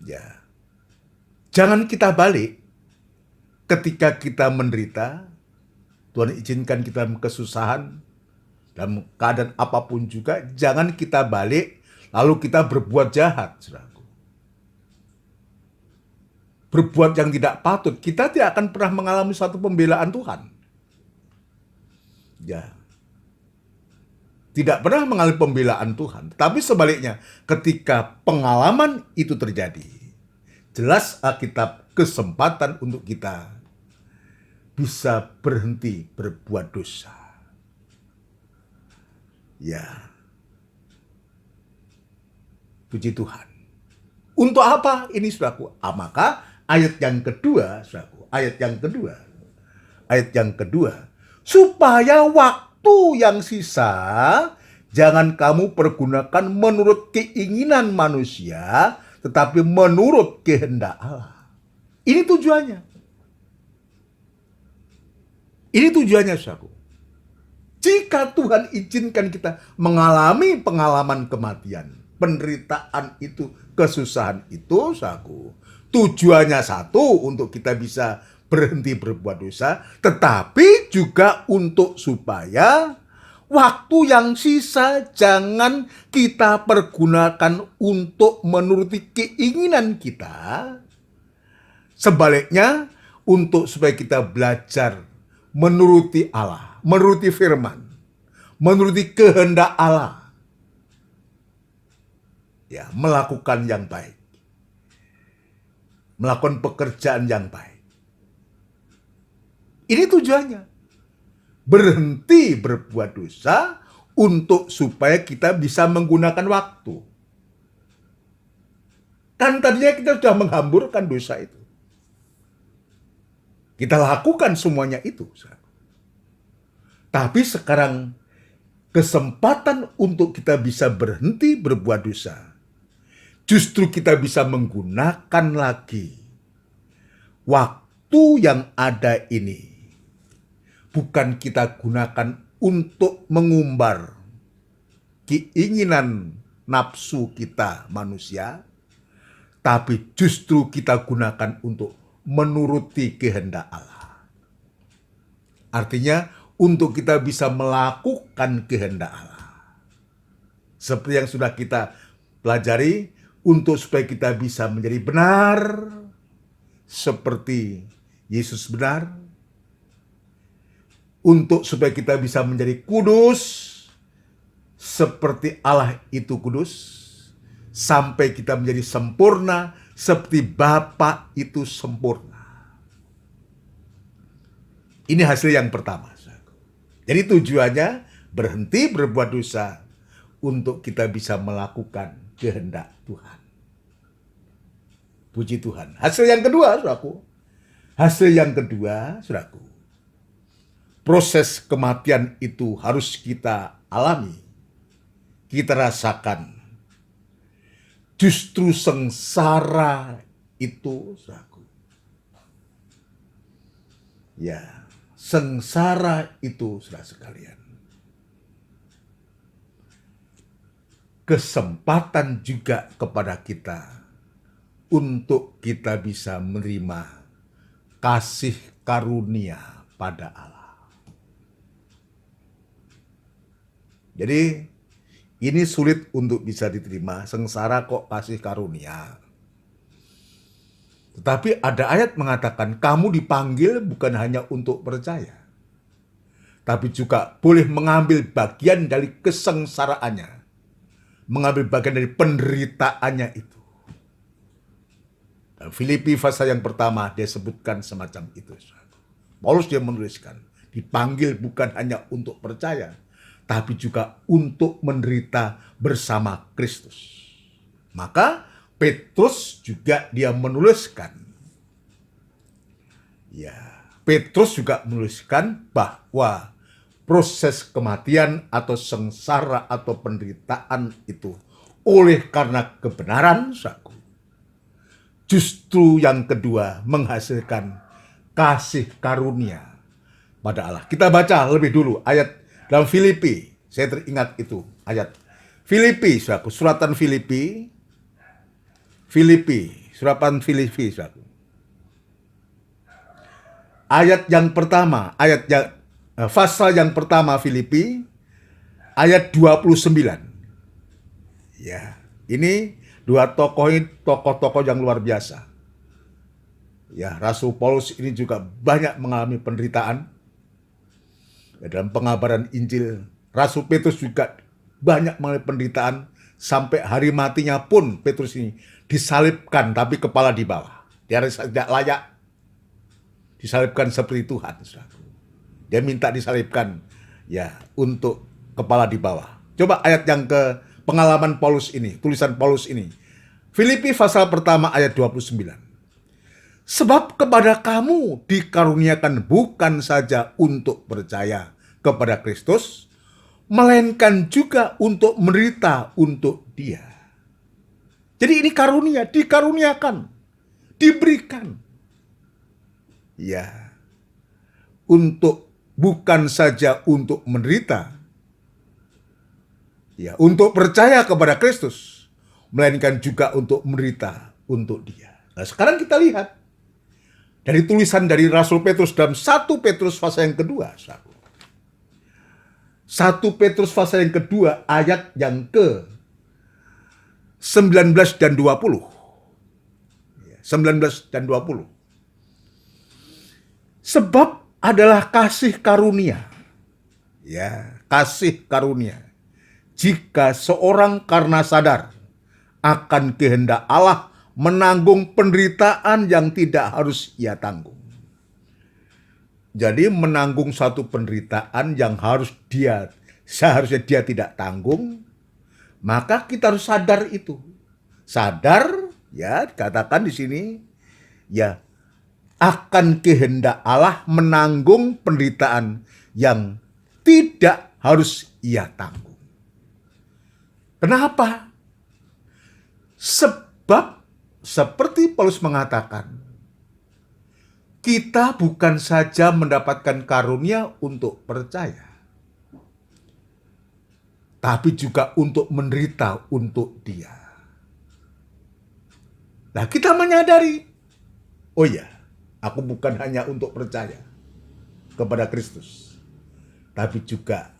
Ya. Jangan kita balik ketika kita menderita, Tuhan izinkan kita dalam kesusahan, dalam keadaan apapun juga, jangan kita balik lalu kita berbuat jahat, saudaraku. Berbuat yang tidak patut, kita tidak akan pernah mengalami suatu pembelaan Tuhan. Ya. Tidak pernah mengalami pembelaan Tuhan. Tapi sebaliknya, ketika pengalaman itu terjadi, jelas Alkitab kesempatan untuk kita bisa berhenti berbuat dosa. Ya. Puji Tuhan. Untuk apa ini, saudaraku? Maka ayat yang kedua, saudaraku, ayat yang kedua, supaya waktu yang sisa jangan kamu pergunakan menurut keinginan manusia, tetapi menurut kehendak Allah. Ini tujuannya. Ini tujuannya, saudaraku. Jika Tuhan izinkan kita mengalami pengalaman kematian, penderitaan itu, kesusahan itu, saudaraku, tujuannya satu, untuk kita bisa berhenti berbuat dosa, tetapi juga untuk supaya waktu yang sisa jangan kita pergunakan untuk menuruti keinginan kita. Sebaliknya, untuk supaya kita belajar menuruti Allah, menuruti firman, menuruti kehendak Allah. Ya, melakukan yang baik. Melakukan pekerjaan yang baik. Ini tujuannya. Berhenti berbuat dosa untuk supaya kita bisa menggunakan waktu. Kan tadinya kita sudah menghamburkan dosa itu. Kita lakukan semuanya itu. Tapi sekarang kesempatan untuk kita bisa berhenti berbuat dosa, justru kita bisa menggunakan lagi waktu yang ada ini. Bukan kita gunakan untuk mengumbar keinginan nafsu kita manusia, tapi justru kita gunakan untuk menuruti kehendak Allah. Artinya untuk kita bisa melakukan kehendak Allah. Seperti yang sudah kita pelajari, untuk supaya kita bisa menjadi benar seperti Yesus benar, untuk supaya kita bisa menjadi kudus seperti Allah itu kudus, sampai kita menjadi sempurna seperti Bapa itu sempurna. Ini hasil yang pertama. Jadi tujuannya berhenti berbuat dosa untuk kita bisa melakukan kehendak Tuhan. Puji Tuhan. Hasil yang kedua, saudaraku. Hasil yang kedua, saudaraku. proses kematian itu harus kita alami, kita rasakan. Justru sengsara itu, saudaraku. Ya, sengsara itu, saudara sekalian. Kesempatan juga kepada kita untuk kita bisa menerima kasih karunia pada Allah. Jadi ini sulit untuk bisa diterima, sengsara kok kasih karunia. Tetapi ada ayat mengatakan kamu dipanggil bukan hanya untuk percaya, tapi juga boleh mengambil bagian dari kesengsaraannya, mengambil bagian dari penderitaannya itu. Dan Filipi pasal yang pertama dia sebutkan semacam itu. Paulus dia menuliskan, dipanggil bukan hanya untuk percaya, tapi juga untuk menderita bersama Kristus. Maka Petrus juga dia menuliskan, Petrus juga menuliskan bahwa proses kematian atau sengsara atau penderitaan itu oleh karena kebenaran, saudaraku, justru yang kedua menghasilkan kasih karunia pada Allah. Kita baca lebih dulu ayat dalam Filipi. Saya teringat itu ayat Filipi, saudaraku, suratan Filipi, suratan Filipi, saudaraku. Ayat yang pertama, pasal yang pertama Filipi, ayat 29. Ya, ini dua tokoh-tokoh yang luar biasa. Ya, Rasul Paulus ini juga banyak mengalami penderitaan. Ya, dalam pengabaran Injil, Rasul Petrus juga banyak mengalami penderitaan. Sampai hari matinya pun Petrus ini disalibkan, tapi kepala di bawah. Dia tidak layak disalibkan seperti Tuhan. Dia minta disalibkan ya untuk kepala di bawah. Coba ayat yang ke pengalaman Paulus ini, tulisan Paulus ini. Filipi pasal pertama ayat 29. Sebab kepada kamu dikaruniakan bukan saja untuk percaya kepada Kristus, melainkan juga untuk menderita untuk Dia. Jadi ini karunia, dikaruniakan, diberikan. Ya, bukan saja untuk menderita, ya, untuk percaya kepada Kristus, melainkan juga untuk menderita untuk Dia. Nah, sekarang kita lihat dari tulisan dari Rasul Petrus dalam 1 Petrus pasal yang kedua. 1 Petrus pasal yang kedua ayat yang ke 19 dan 20. 19 dan 20. Sebab adalah kasih karunia. Ya, kasih karunia. Jika seorang karena sadar akan kehendak Allah menanggung penderitaan yang tidak harus ia tanggung. Jadi menanggung satu penderitaan yang seharusnya dia tidak tanggung, maka kita harus sadar itu. Sadar, ya, dikatakan di sini, ya, akan kehendak Allah menanggung penderitaan yang tidak harus ia tanggung. Kenapa? Sebab seperti Paulus mengatakan, kita bukan saja mendapatkan karunia untuk percaya, tapi juga untuk menderita untuk Dia. Nah, kita menyadari, oh ya, aku bukan hanya untuk percaya kepada Kristus, tapi juga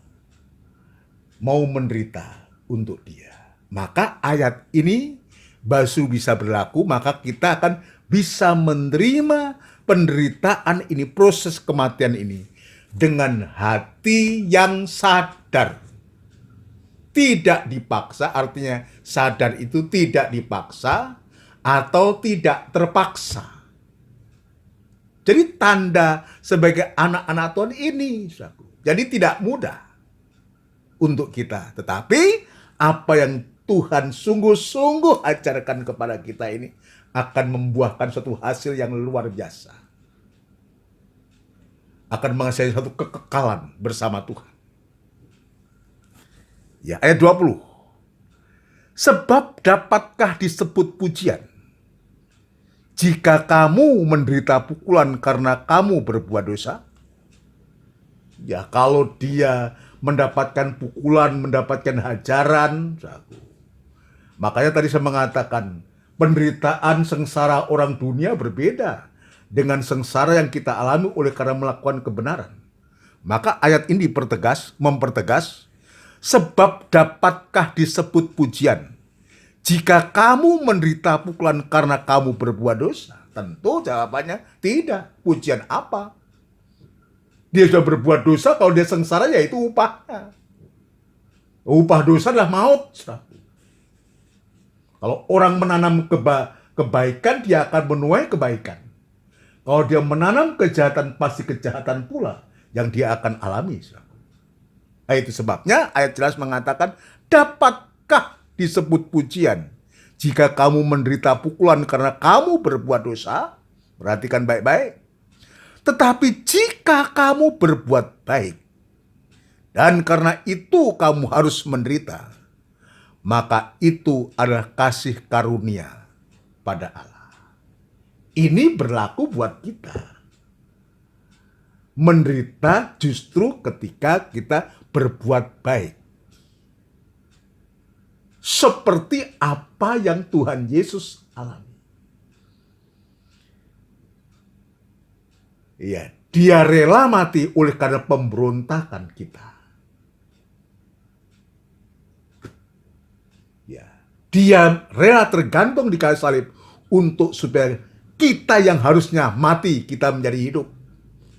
mau menderita untuk Dia. Maka ayat ini baru bisa berlaku, maka kita akan bisa menerima penderitaan ini, proses kematian ini, dengan hati yang sadar. Tidak dipaksa, artinya sadar itu tidak dipaksa atau tidak terpaksa. Jadi tanda sebagai anak-anak Tuhan ini, jadi tidak mudah untuk kita. Tetapi apa yang Tuhan sungguh-sungguh ajarkan kepada kita ini akan membuahkan suatu hasil yang luar biasa. akan mengasihi satu kekekalan bersama Tuhan. Ya, ayat 20. Sebab dapatkah disebut pujian jika kamu menderita pukulan karena kamu berbuat dosa? Ya, kalau dia mendapatkan pukulan, mendapatkan hajaran, makanya tadi saya mengatakan, penderitaan sengsara orang dunia berbeda dengan sengsara yang kita alami oleh karena melakukan kebenaran. Maka ayat ini mempertegas, sebab dapatkah disebut pujian jika kamu menderita pukulan karena kamu berbuat dosa? Tentu jawabannya tidak. Pujian apa? Dia sudah berbuat dosa, kalau dia sengsara ya itu upahnya. Upah dosa adalah maut. Kalau orang menanam kebaikan, dia akan menuai kebaikan. Kalau dia menanam kejahatan, pasti kejahatan pula yang dia akan alami. Itu sebabnya ayat jelas mengatakan, dapatkah disebut pujian jika kamu menderita pukulan karena kamu berbuat dosa? Perhatikan baik-baik. Tetapi jika kamu berbuat baik, dan karena itu kamu harus menderita, maka itu adalah kasih karunia pada Allah. Ini berlaku buat kita. Menderita justru ketika kita berbuat baik. Seperti apa yang Tuhan Yesus alami. Ya, dia rela mati oleh karena pemberontakan kita. Ya, dia rela tergantung di kayu salib untuk supaya kita yang harusnya mati, kita menjadi hidup.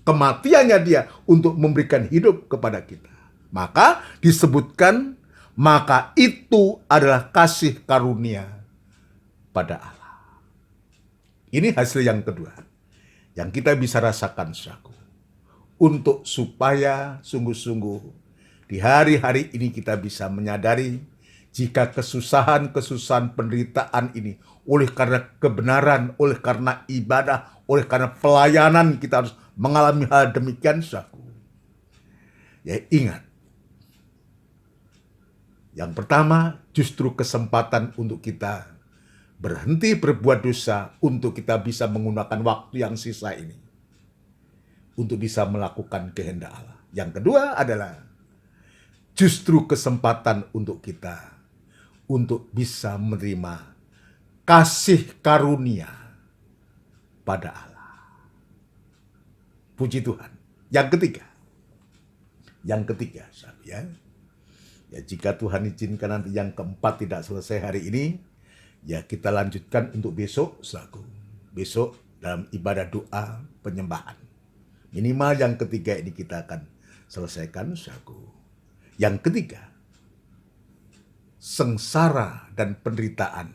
Kematiannya dia untuk memberikan hidup kepada kita. Maka disebutkan, maka itu adalah kasih karunia pada Allah. Ini hasil yang kedua yang kita bisa rasakan, saudaraku, untuk supaya sungguh-sungguh di hari-hari ini kita bisa menyadari jika kesusahan-kesusahan penderitaan ini oleh karena kebenaran, oleh karena ibadah, oleh karena pelayanan kita harus mengalami hal demikian, saudaraku. Ya, ingat, yang pertama justru kesempatan untuk kita berhenti berbuat dosa untuk kita bisa menggunakan waktu yang sisa ini untuk bisa melakukan kehendak Allah. Yang kedua adalah justru kesempatan untuk kita untuk bisa menerima kasih karunia pada Allah. Puji Tuhan. Yang ketiga, ya, jika Tuhan izinkan nanti yang keempat tidak selesai hari ini, ya kita lanjutkan untuk besok, saudaraku. Besok dalam ibadah doa penyembahan. Minimal yang ketiga ini kita akan selesaikan, saudaraku. Yang ketiga, sengsara dan penderitaan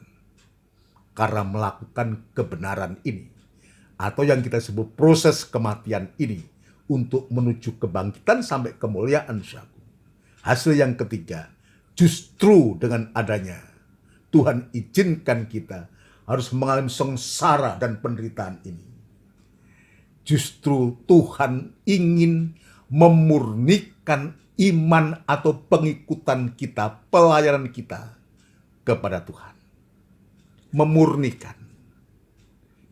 karena melakukan kebenaran ini, atau yang kita sebut proses kematian ini untuk menuju kebangkitan sampai kemuliaan, saudaraku. Hasil yang ketiga, justru dengan adanya Tuhan izinkan kita harus mengalami sengsara dan penderitaan ini. Justru Tuhan ingin memurnikan iman atau pengikutan kita, pelayanan kita kepada Tuhan.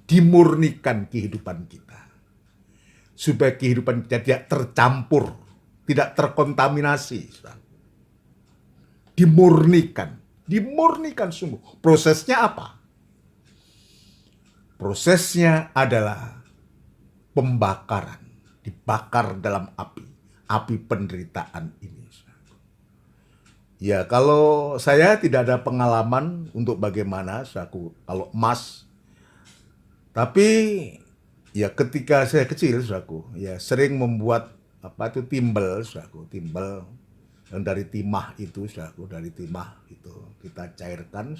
Dimurnikan kehidupan kita. Supaya kehidupan kita tidak tercampur, tidak terkontaminasi. Dimurnikan sungguh. Prosesnya apa? Prosesnya adalah pembakaran, dibakar dalam api penderitaan ini. Ya, kalau saya tidak ada pengalaman untuk bagaimana, kalau emas, tapi ya ketika saya kecil, ya sering membuat timbel yang dari timah itu, kita cairkan,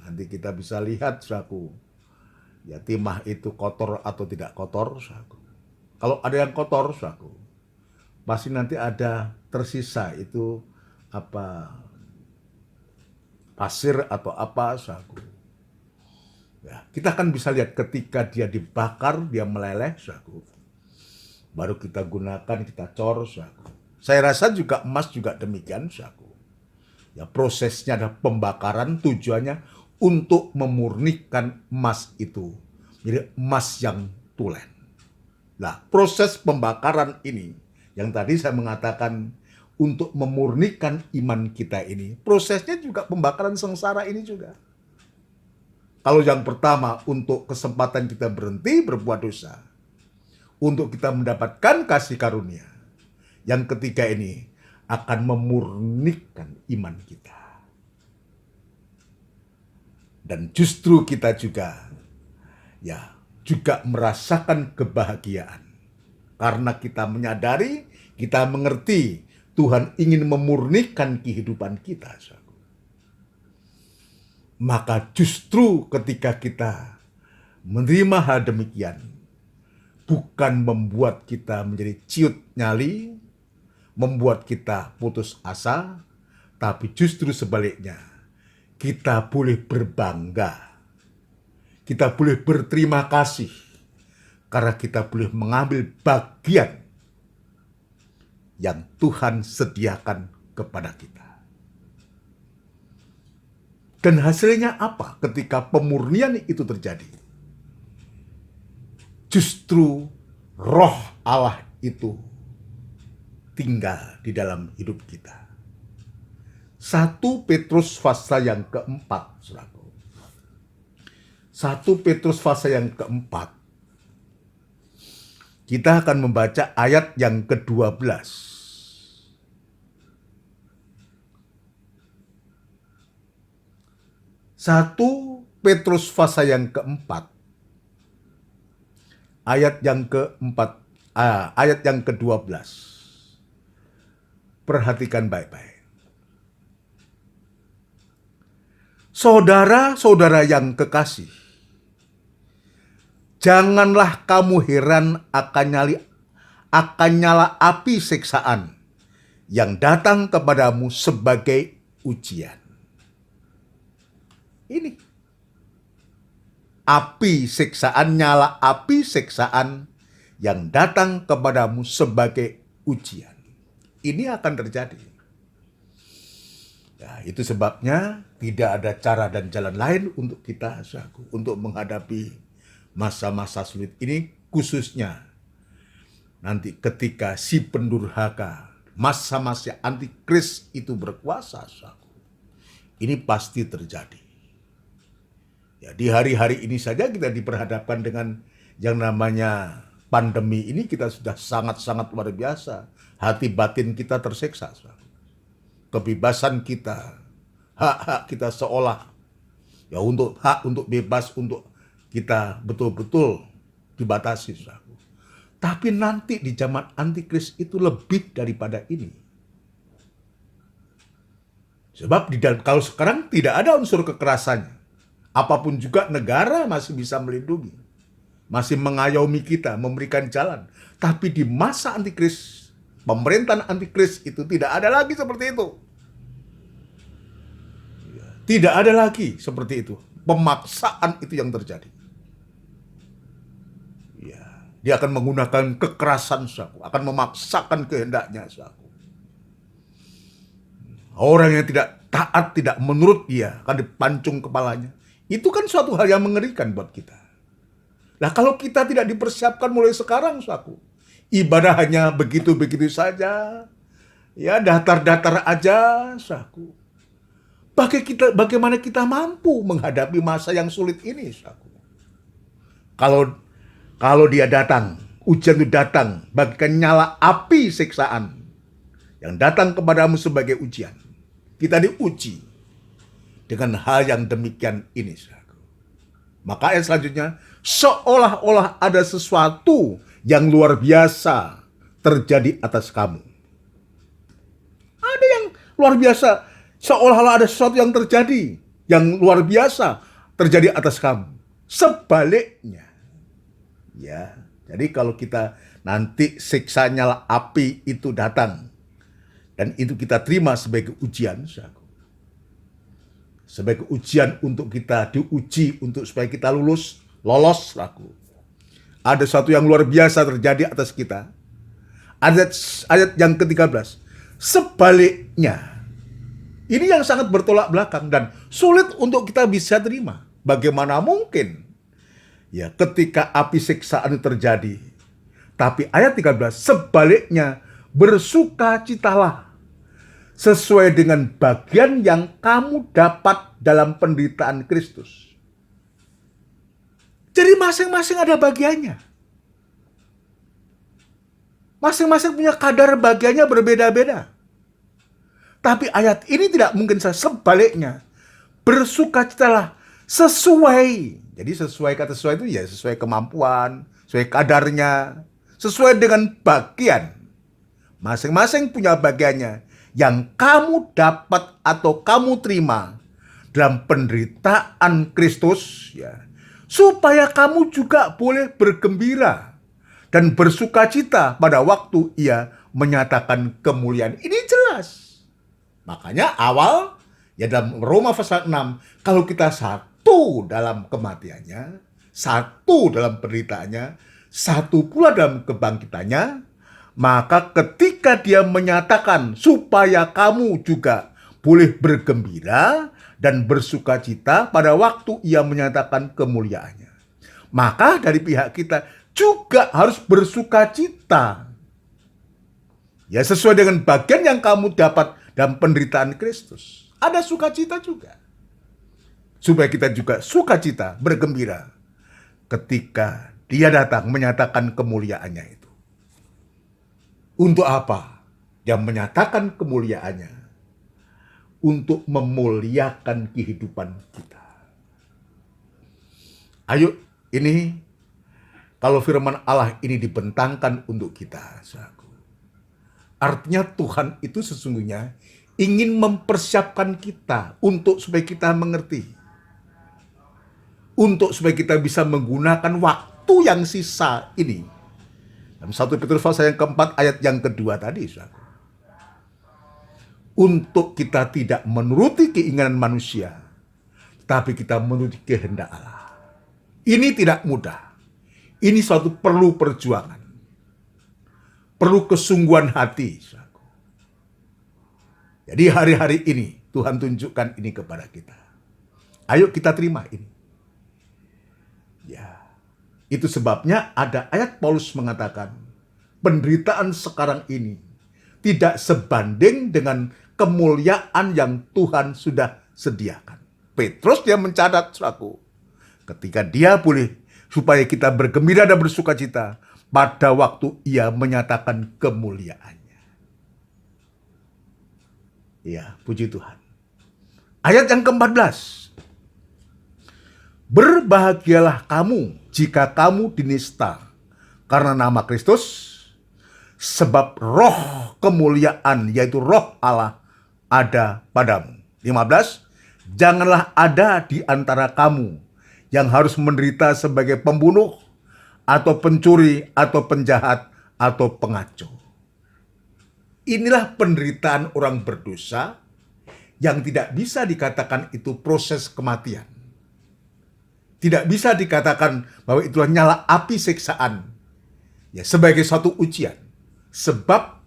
nanti kita bisa lihat, ya timah itu kotor atau tidak kotor, Kalau ada yang kotor, pasti nanti ada tersisa itu pasir atau apa, Ya, kita kan bisa lihat ketika dia dibakar, dia meleleh, saudaraku. Baru kita gunakan, kita cor, saudaraku. Saya rasa juga emas juga demikian, saudaraku. Ya, prosesnya adalah pembakaran, tujuannya untuk memurnikan emas itu menjadi emas yang tulen. Nah, proses pembakaran ini yang tadi saya mengatakan untuk memurnikan iman kita ini, prosesnya juga pembakaran sengsara ini juga. Kalau yang pertama untuk kesempatan kita berhenti berbuat dosa, untuk kita mendapatkan kasih karunia. Yang ketiga ini akan memurnikan iman kita. Dan justru kita juga juga merasakan kebahagiaan. Karena kita menyadari, kita mengerti Tuhan ingin memurnikan kehidupan kita. Maka justru ketika kita menerima hal demikian, bukan membuat kita menjadi ciut nyali, membuat kita putus asa, tapi justru sebaliknya, kita boleh berbangga, kita boleh berterima kasih, karena kita boleh mengambil bagian yang Tuhan sediakan kepada kita. Dan hasilnya apa ketika pemurnian itu terjadi? Justru roh Allah itu tinggal di dalam hidup kita. 1 Petrus pasal yang keempat, saudaraku. 1 Petrus pasal yang keempat. Kita akan membaca ayat yang ke-12. 1 Petrus pasal yang keempat, ayat yang keempat, ayat yang ke-12. Perhatikan baik-baik. Saudara-saudara yang kekasih, janganlah kamu heran akan nyala api siksaan yang datang kepadamu sebagai ujian. Ini api siksaan, nyala api siksaan yang datang kepadamu sebagai ujian. Ini akan terjadi. Ya, itu sebabnya tidak ada cara dan jalan lain untuk kita, untuk menghadapi masa-masa sulit ini, khususnya nanti ketika si pendurhaka, masa-masa antikris itu berkuasa. Ini pasti terjadi. Ya, di hari-hari ini saja kita diperhadapkan dengan yang namanya pandemi ini, kita sudah sangat-sangat luar biasa. Hati batin kita tersiksa. Kebebasan kita, hak-hak kita seolah untuk bebas, untuk kita betul-betul dibatasi. Tapi nanti di zaman antikris itu lebih daripada ini. Sebab kalau sekarang tidak ada unsur kekerasannya. Apapun juga negara masih bisa melindungi, masih mengayomi kita, memberikan jalan. Tapi di masa antikris, pemerintahan antikris itu tidak ada lagi seperti itu. Tidak ada lagi seperti itu. Pemaksaan itu yang terjadi. Ya, dia akan menggunakan kekerasan, akan memaksakan kehendaknya. Orang yang tidak taat, tidak menurut dia, akan dipancung kepalanya. Itu kan suatu hal yang mengerikan buat kita. Nah, kalau kita tidak dipersiapkan mulai sekarang, ibadah hanya begitu-begitu saja, ya datar-datar aja, bagaimana kita mampu menghadapi masa yang sulit ini, Kalau dia datang, ujian itu datang, bagaikan nyala api siksaan yang datang kepadamu sebagai ujian. Kita diuji dengan hal yang demikian ini. Maka ayat selanjutnya, seolah-olah ada sesuatu yang luar biasa terjadi atas kamu. Ada yang luar biasa, seolah-olah ada sesuatu yang terjadi, yang luar biasa terjadi atas kamu. Sebaliknya, ya, jadi kalau kita nanti siksa nyala api itu datang, dan itu kita terima sebagai ujian, sebagai ujian untuk kita diuji untuk supaya kita lolos saudaraku. Ada sesuatu yang luar biasa terjadi atas kita. Ayat yang ke-13. Sebaliknya, ini yang sangat bertolak belakang dan sulit untuk kita bisa terima. Bagaimana mungkin ya ketika api siksaan terjadi. Tapi ayat 13, sebaliknya bersukacitalah sesuai dengan bagian yang kamu dapat dalam penderitaan Kristus. Jadi masing-masing ada bagiannya. Masing-masing punya kadar bagiannya berbeda-beda. Tapi ayat ini tidak mungkin sebaliknya. Bersukacitalah sesuai. Jadi sesuai, kata sesuai itu ya sesuai kemampuan, sesuai kadarnya, sesuai dengan bagian. Masing-masing punya bagiannya yang kamu dapat atau kamu terima dalam penderitaan Kristus, ya, supaya kamu juga boleh bergembira dan bersukacita pada waktu ia menyatakan kemuliaan. Ini jelas. Makanya awal, ya dalam Roma pasal 6, kalau kita satu dalam kematiannya, satu dalam penderitaannya, satu pula dalam kebangkitannya, maka ketika dia menyatakan supaya kamu juga boleh bergembira dan bersukacita pada waktu ia menyatakan kemuliaannya, maka dari pihak kita juga harus bersukacita. Ya, sesuai dengan bagian yang kamu dapat dalam penderitaan Kristus. Ada sukacita juga. Supaya kita juga sukacita, bergembira ketika dia datang menyatakan kemuliaannya itu. Untuk apa? Dia menyatakan kemuliaannya untuk memuliakan kehidupan kita. Ayo, ini kalau firman Allah ini dibentangkan untuk kita, saudaraku, artinya Tuhan itu sesungguhnya ingin mempersiapkan kita untuk supaya kita mengerti. Untuk supaya kita bisa menggunakan waktu yang sisa ini. Dalam 1 Petrus pasal yang keempat ayat yang kedua tadi, saudaraku. Untuk kita tidak menuruti keinginan manusia, tapi kita menuruti kehendak Allah. Ini tidak mudah. Ini suatu perlu perjuangan. Perlu kesungguhan hati. Jadi hari-hari ini Tuhan tunjukkan ini kepada kita. Ayo kita terima ini. Ya, itu sebabnya ada ayat Paulus mengatakan, penderitaan sekarang ini tidak sebanding dengan kemuliaan yang Tuhan sudah sediakan. Petrus dia mencatat, saudaraku, ketika dia boleh supaya kita bergembira dan bersukacita pada waktu ia menyatakan kemuliaannya. Ya, puji Tuhan. Ayat yang ke-14. Berbahagialah kamu jika kamu dinista karena nama Kristus, sebab roh kemuliaan, yaitu roh Allah, ada padamu. 15. Janganlah ada di antara kamu yang harus menderita sebagai pembunuh, atau pencuri, atau penjahat, atau pengacau. Inilah penderitaan orang berdosa yang tidak bisa dikatakan itu proses kematian. Tidak bisa dikatakan bahwa itulah nyala api siksaan. Ya, sebagai suatu ujian. Sebab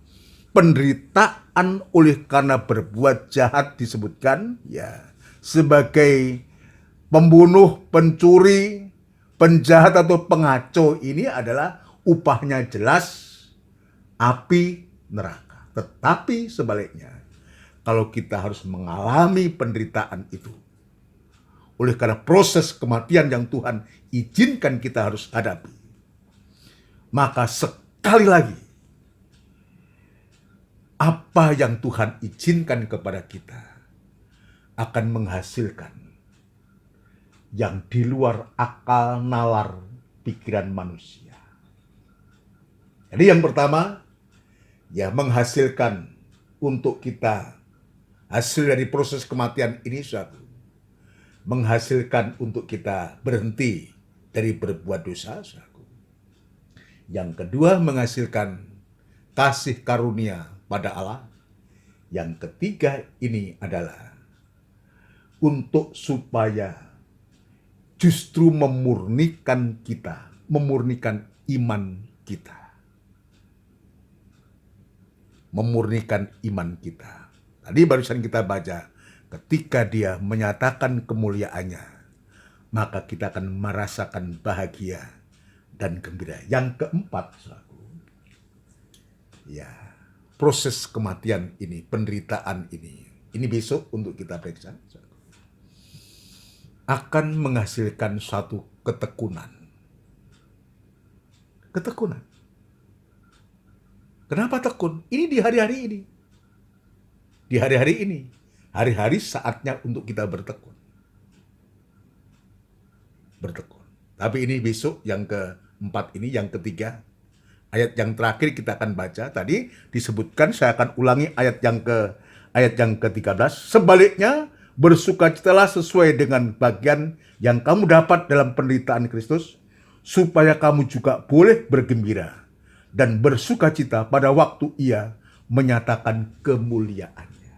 penderitaan oleh karena berbuat jahat disebutkan ya sebagai pembunuh, pencuri, penjahat atau pengacau, ini adalah upahnya jelas api neraka. Tetapi sebaliknya, kalau kita harus mengalami penderitaan itu oleh karena proses kematian yang Tuhan izinkan kita harus hadapi, maka sekali lagi apa yang Tuhan izinkan kepada kita akan menghasilkan yang di luar akal nalar pikiran manusia. Jadi yang pertama, ya menghasilkan untuk kita hasil dari proses kematian ini suatu menghasilkan untuk kita berhenti dari berbuat dosa. Suatu. Yang kedua, menghasilkan kasih karunia pada Allah. Yang ketiga ini adalah untuk supaya justru memurnikan kita, memurnikan iman kita. Memurnikan iman kita. Tadi barusan kita baca, ketika dia menyatakan kemuliaannya, maka kita akan merasakan bahagia dan gembira. Yang keempat, saudaraku, ya, proses kematian ini, penderitaan ini besok untuk kita periksa, saudaraku, akan menghasilkan suatu ketekunan. Ketekunan. Kenapa tekun? Ini di hari-hari ini. Di hari-hari ini. Hari-hari saatnya untuk kita bertekun. Bertekun. Tapi ini besok yang keempat ini, yang ketiga. Ayat yang terakhir kita akan baca. Tadi disebutkan, saya akan ulangi ayat yang ke-13. Sebaliknya, bersukacitalah sesuai dengan bagian yang kamu dapat dalam penderitaan Kristus, supaya kamu juga boleh bergembira dan bersukacita pada waktu Ia menyatakan kemuliaannya.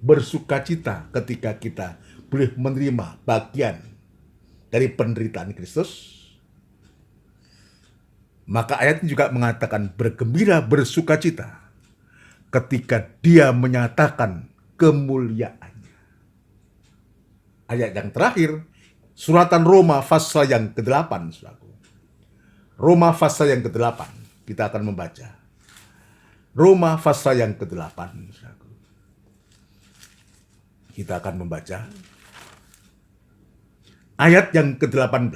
Bersukacita ketika kita boleh menerima bagian dari penderitaan Kristus. Maka ayat ini juga mengatakan bergembira, bersukacita ketika Dia menyatakan kemuliaannya. Ayat yang terakhir, suratan Roma pasal yang ke-8, saudaraku. Roma pasal yang ke-8, kita akan membaca. Roma pasal yang ke-8, saudaraku. Kita akan membaca ayat yang ke-18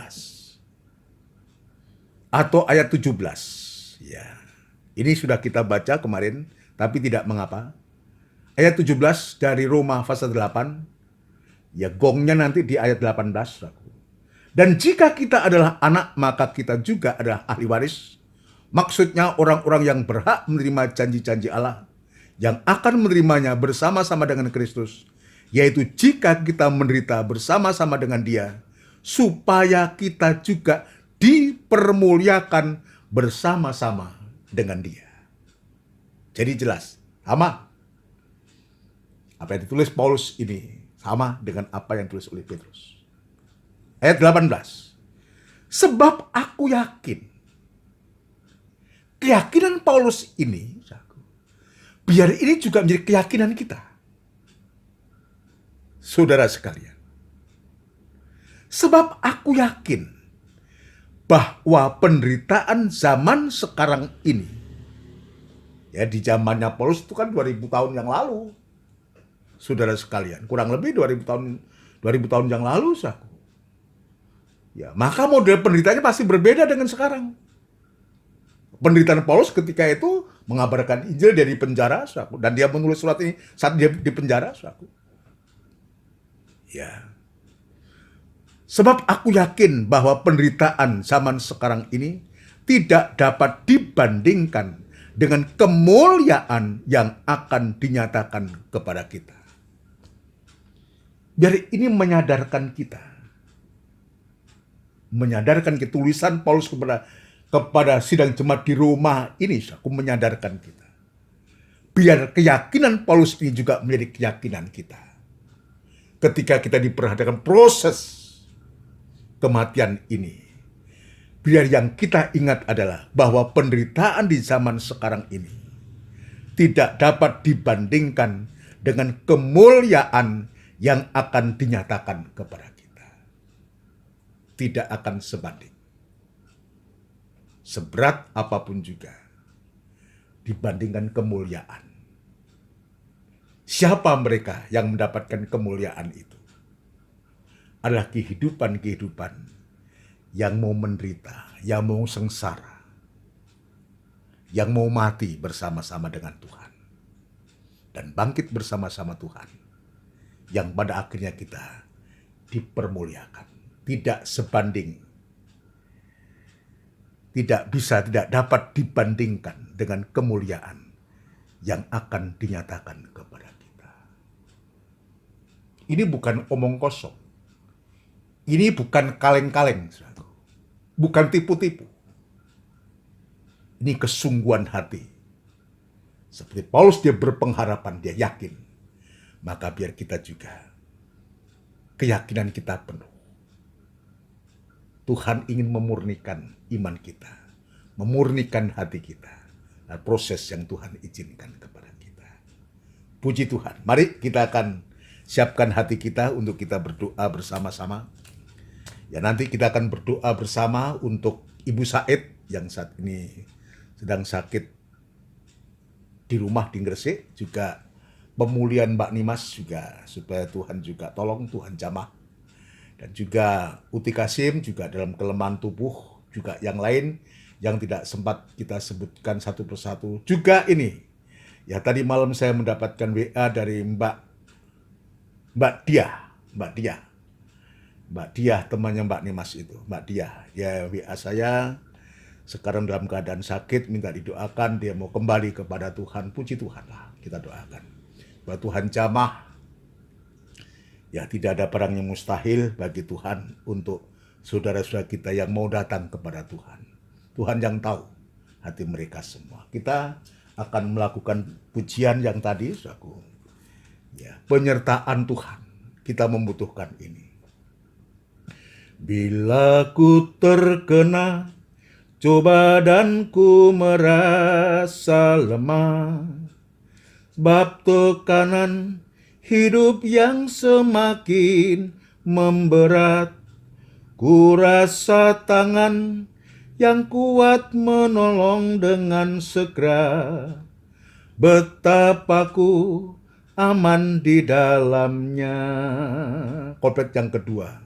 atau ayat 17. Ya. Ini sudah kita baca kemarin, tapi tidak mengapa. Ayat 17 dari Roma pasal 8, ya gongnya nanti di ayat 18, saudaraku. Dan jika kita adalah anak, maka kita juga adalah ahli waris. Maksudnya orang-orang yang berhak menerima janji-janji Allah, yang akan menerimanya bersama-sama dengan Kristus, yaitu jika kita menderita bersama-sama dengan Dia, supaya kita juga dipermuliakan bersama-sama dengan Dia. Jadi jelas, sama. Apa yang ditulis Paulus ini sama dengan apa yang ditulis oleh Petrus. Ayat 18. Sebab aku yakin. Keyakinan Paulus ini, biar ini juga menjadi keyakinan kita. Saudara sekalian. Sebab aku yakin bahwa penderitaan zaman sekarang ini, ya di zamannya Paulus itu kan 2000 tahun yang lalu. Saudara sekalian, kurang lebih 2000 tahun yang lalu, saudara. Ya, maka model penderitaannya pasti berbeda dengan sekarang. Penderitaan Paulus ketika itu mengabarkan Injil dari penjara, saudara, dan dia menulis surat ini saat dia di penjara, saudara. Ya. Sebab aku yakin bahwa penderitaan zaman sekarang ini tidak dapat dibandingkan dengan kemuliaan yang akan dinyatakan kepada kita. Biar ini menyadarkan kita. Menyadarkan kita, tulisan Paulus kepada sidang jemaat di Roma ini, aku menyadarkan kita. Biar keyakinan Paulus ini juga menjadi keyakinan kita. Ketika kita diperhadapkan proses kematian ini, biar yang kita ingat adalah bahwa penderitaan di zaman sekarang ini tidak dapat dibandingkan dengan kemuliaan yang akan dinyatakan kepada kita. Tidak akan sebanding. Seberat apapun juga dibandingkan kemuliaan. Siapa mereka yang mendapatkan kemuliaan itu? Adalah kehidupan-kehidupan yang mau menderita, yang mau sengsara, yang mau mati bersama-sama dengan Tuhan, dan bangkit bersama-sama Tuhan, yang pada akhirnya kita dipermuliakan. Tidak sebanding, tidak dapat dibandingkan dengan kemuliaan yang akan dinyatakan kepada kita. Ini bukan omong kosong. Ini bukan kaleng-kaleng, bukan tipu-tipu. Ini kesungguhan hati. Seperti Paulus, dia berpengharapan, dia yakin maka biar kita juga keyakinan kita penuh. Tuhan ingin memurnikan iman kita, memurnikan hati kita, dan proses yang Tuhan izinkan kepada kita. Puji Tuhan. Mari kita akan siapkan hati kita untuk kita berdoa bersama-sama. Ya, nanti kita akan berdoa bersama untuk Ibu Said yang saat ini sedang sakit di rumah di Gresik, juga pemulihan Mbak Nimas juga, supaya Tuhan juga tolong, Tuhan jamah. Dan juga Uti Kasim juga dalam kelemahan tubuh, juga yang lain yang tidak sempat kita sebutkan satu persatu. Juga ini, ya tadi malam saya mendapatkan WA dari Mbak Diah, temannya Mbak Nimas itu, Mbak Diah. Ya WA saya, sekarang dalam keadaan sakit, minta didoakan, dia mau kembali kepada Tuhan. Puji Tuhan lah, kita doakan. Bahwa Tuhan jamah. Ya, tidak ada barang yang mustahil bagi Tuhan untuk saudara-saudara kita yang mau datang kepada Tuhan. Tuhan yang tahu hati mereka semua. Kita akan melakukan pujian yang tadi, saudaraku. Ya, penyertaan Tuhan. Kita membutuhkan ini. Bila ku terkena coba dan ku merasa lemah, sebab tekanan hidup yang semakin memberat, ku rasa tangan yang kuat menolong dengan segera. Betapa ku aman di dalamnya. Koplet yang kedua.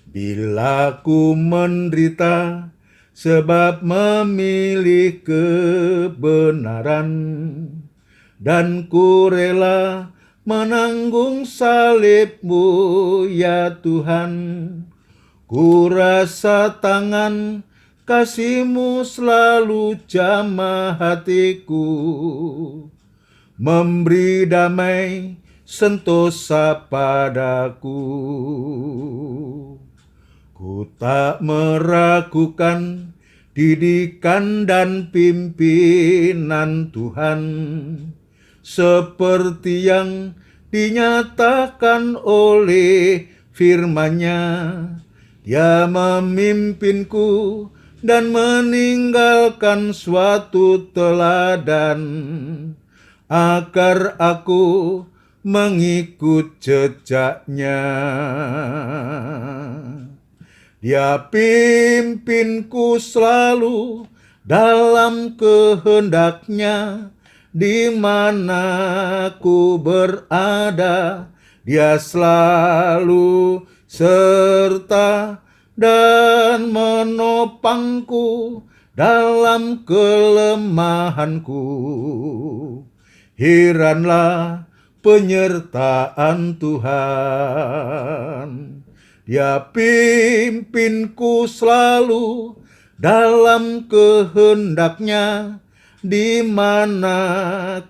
Bila ku menderita sebab memilih kebenaran, dan ku rela menanggung salib-Mu ya Tuhan, ku rasa tangan kasih-Mu selalu jamah hatiku, memberi damai sentosa padaku. Ku tak meragukan didikan dan pimpinan Tuhan, seperti yang dinyatakan oleh firman-Nya. Dia memimpinku dan meninggalkan suatu teladan, agar aku mengikut jejaknya. Dia pimpinku selalu dalam kehendak-Nya, di mana ku berada, Dia selalu serta dan menopangku dalam kelemahanku. Heranlah penyertaan Tuhan. Dia pimpinku selalu dalam kehendak-Nya, di mana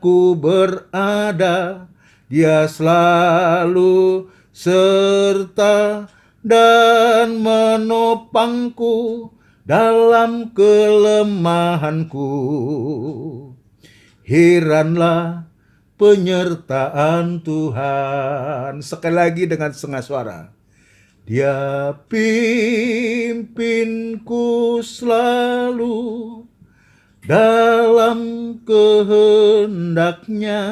ku berada, Dia selalu serta dan menopangku dalam kelemahanku. Heranlah penyertaan Tuhan. Sekali lagi dengan setengah suara. Dia pimpinku selalu dalam kehendak-Nya,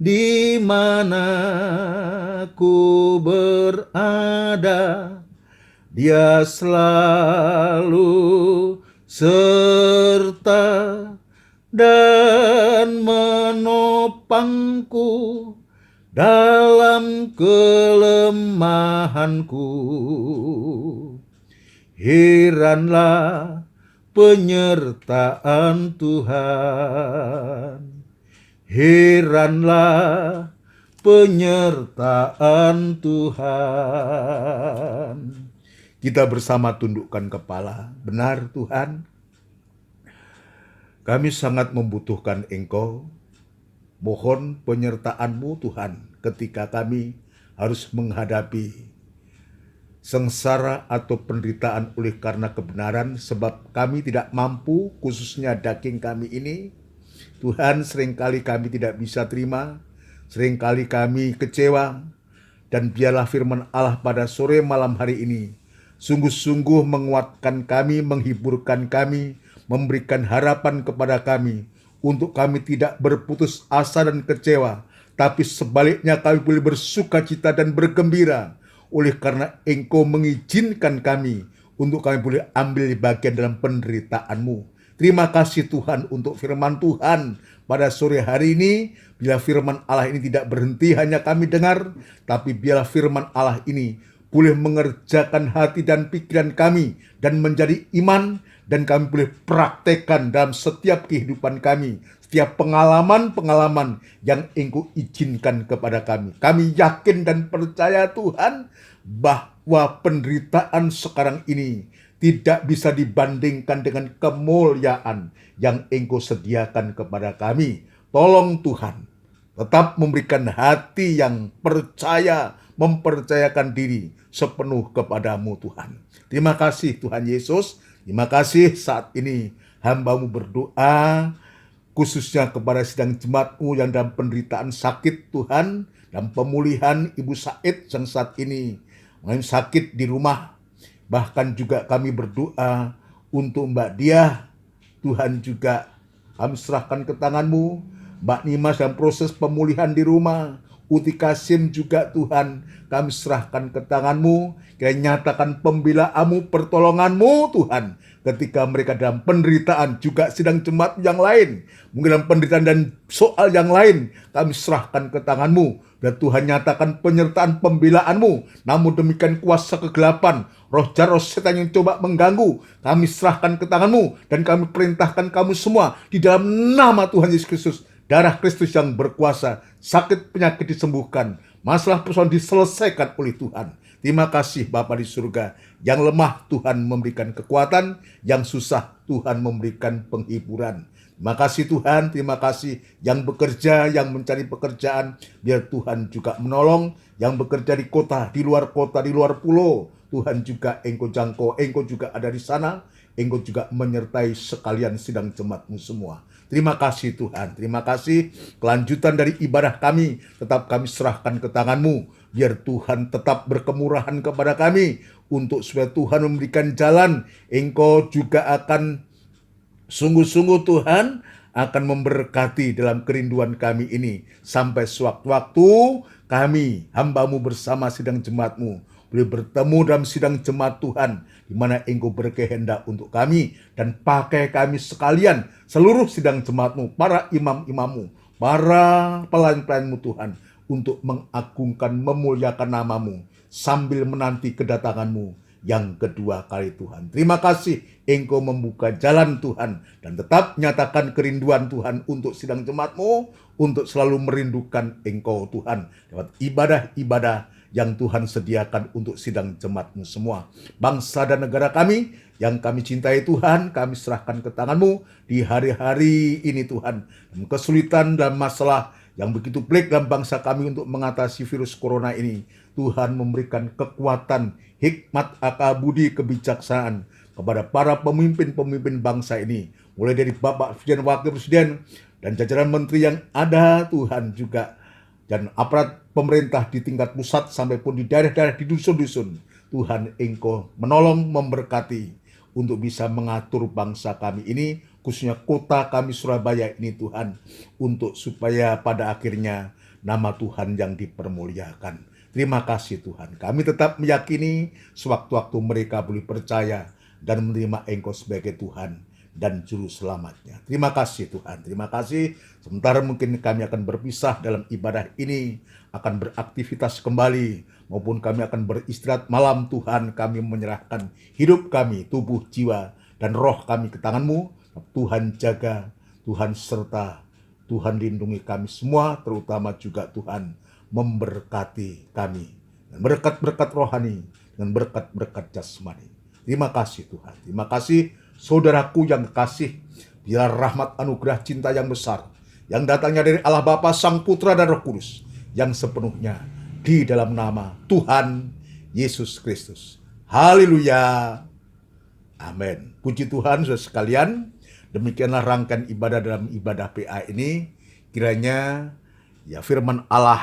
di mana ku berada, Dia selalu serta dan menopangku dalam kelemahanku. Heranlah penyertaan Tuhan. Heranlah penyertaan Tuhan. Kita bersama tundukkan kepala. Benar Tuhan, kami sangat membutuhkan Engkau. Mohon penyertaan-Mu Tuhan ketika kami harus menghadapi sengsara atau penderitaan oleh karena kebenaran, sebab kami tidak mampu, khususnya daging kami ini. Tuhan, seringkali kami tidak bisa terima, Seringkali kami kecewa, dan biarlah firman Allah pada sore malam hari ini sungguh-sungguh menguatkan kami, menghiburkan kami, memberikan harapan kepada kami, untuk kami tidak berputus asa dan kecewa, tapi sebaliknya kami boleh bersuka cita dan bergembira, oleh karena Engkau mengizinkan kami untuk kami boleh ambil bagian dalam penderitaanmu. Terima kasih Tuhan untuk firman Tuhan pada sore hari ini. Bila firman Allah ini tidak berhenti hanya kami dengar, tapi biarlah firman Allah ini boleh mengerjakan hati dan pikiran kami dan menjadi iman, dan kami boleh praktekkan dalam setiap kehidupan kami, setiap pengalaman-pengalaman yang Engkau izinkan kepada kami. Kami yakin dan percaya Tuhan bahwa penderitaan sekarang ini tidak bisa dibandingkan dengan kemuliaan yang Engkau sediakan kepada kami. Tolong Tuhan, tetap memberikan hati yang percaya, mempercayakan diri sepenuh kepadamu Tuhan. Terima kasih Tuhan Yesus. Terima kasih saat ini hamba-Mu berdoa, khususnya kepada sidang jemaat-Mu yang dalam penderitaan sakit Tuhan, dan pemulihan Ibu Said yang saat ini sakit di rumah. Bahkan juga kami berdoa untuk Mbak Diah, Tuhan juga kami serahkan ke tangan-Mu. Mbak Nimas dalam proses pemulihan di rumah, Uti Kasim juga Tuhan kami serahkan ke tangan-Mu. Kiranya nyatakan pembelaanmu, pertolongan-Mu Tuhan, ketika mereka dalam penderitaan, juga sidang jemaat yang lain, mungkin dalam penderitaan dan soal yang lain, kami serahkan ke tangan-Mu. Dan Tuhan nyatakan penyertaan pembelaanmu. Namun demikian kuasa kegelapan, roh jahat, roh setan yang coba mengganggu, kami serahkan ke tangan-Mu. Dan kami perintahkan kamu semua di dalam nama Tuhan Yesus Kristus, darah Kristus yang berkuasa, sakit penyakit disembuhkan, masalah persoalan diselesaikan oleh Tuhan. Terima kasih Bapa di surga, yang lemah Tuhan memberikan kekuatan, yang susah Tuhan memberikan penghiburan. Terima kasih Tuhan, terima kasih yang bekerja, yang mencari pekerjaan, biar Tuhan juga menolong, yang bekerja di kota, di luar pulau, Tuhan juga Engkau jangkau, Engkau juga ada di sana, Engkau juga menyertai sekalian sidang jemaat-Mu semua. Terima kasih Tuhan, terima kasih. Kelanjutan dari ibadah kami tetap kami serahkan ke tangan-Mu, biar Tuhan tetap berkemurahan kepada kami, untuk supaya Tuhan memberikan jalan. Engkau juga akan sungguh-sungguh Tuhan akan memberkati dalam kerinduan kami ini, sampai sewaktu-waktu kami hamba-Mu bersama sidang jemaat-Mu boleh bertemu dalam sidang jemaat Tuhan, di mana Engkau berkehendak untuk kami, dan pakai kami sekalian, seluruh sidang jemaat-Mu, para imam-imam-Mu, para pelayan-pelayan-Mu Tuhan, untuk mengagungkan, memuliakan nama-Mu, sambil menanti kedatangan-Mu yang kedua kali Tuhan. Terima kasih Engkau membuka jalan Tuhan, dan tetap nyatakan kerinduan Tuhan untuk sidang jemaat-Mu, untuk selalu merindukan Engkau Tuhan, lewat ibadah-ibadah yang Tuhan sediakan untuk sidang jemaat-Mu semua. Bangsa dan negara kami yang kami cintai Tuhan, kami serahkan ke tangan-Mu di hari-hari ini Tuhan. Dan kesulitan dan masalah yang begitu pelik dalam bangsa kami untuk mengatasi virus corona ini, Tuhan memberikan kekuatan, hikmat, akal budi, kebijaksanaan kepada para pemimpin-pemimpin bangsa ini, mulai dari Bapak Presiden, Wakil Presiden, dan jajaran menteri yang ada Tuhan juga, dan aparat pemerintah di tingkat pusat sampai pun di daerah-daerah, di dusun-dusun. Tuhan Engkau menolong, memberkati untuk bisa mengatur bangsa kami ini, khususnya kota kami Surabaya ini Tuhan, untuk supaya pada akhirnya nama Tuhan yang dipermuliakan. Terima kasih Tuhan. Kami tetap meyakini sewaktu-waktu mereka boleh percaya dan menerima Engkau sebagai Tuhan dan Juru Selamatnya. Terima kasih Tuhan, terima kasih. Sementara mungkin kami akan berpisah dalam ibadah ini, akan beraktivitas kembali, maupun kami akan beristirahat malam Tuhan, kami menyerahkan hidup kami, tubuh, jiwa, dan roh kami ke tangan-Mu. Tuhan jaga, Tuhan serta, Tuhan lindungi kami semua, terutama juga Tuhan memberkati kami, dan berkat-berkat rohani, dan berkat-berkat jasmani. Terima kasih Tuhan, terima kasih saudaraku yang kekasih. Biar rahmat anugerah cinta yang besar, yang datangnya dari Allah Bapa, Sang Putra, dan Roh Kudus, yang sepenuhnya di dalam nama Tuhan Yesus Kristus. Haleluya. Amin. Puji Tuhan saudara sekalian. Demikianlah rangkaian ibadah dalam ibadah PA ini. Kiranya Ya, firman Allah,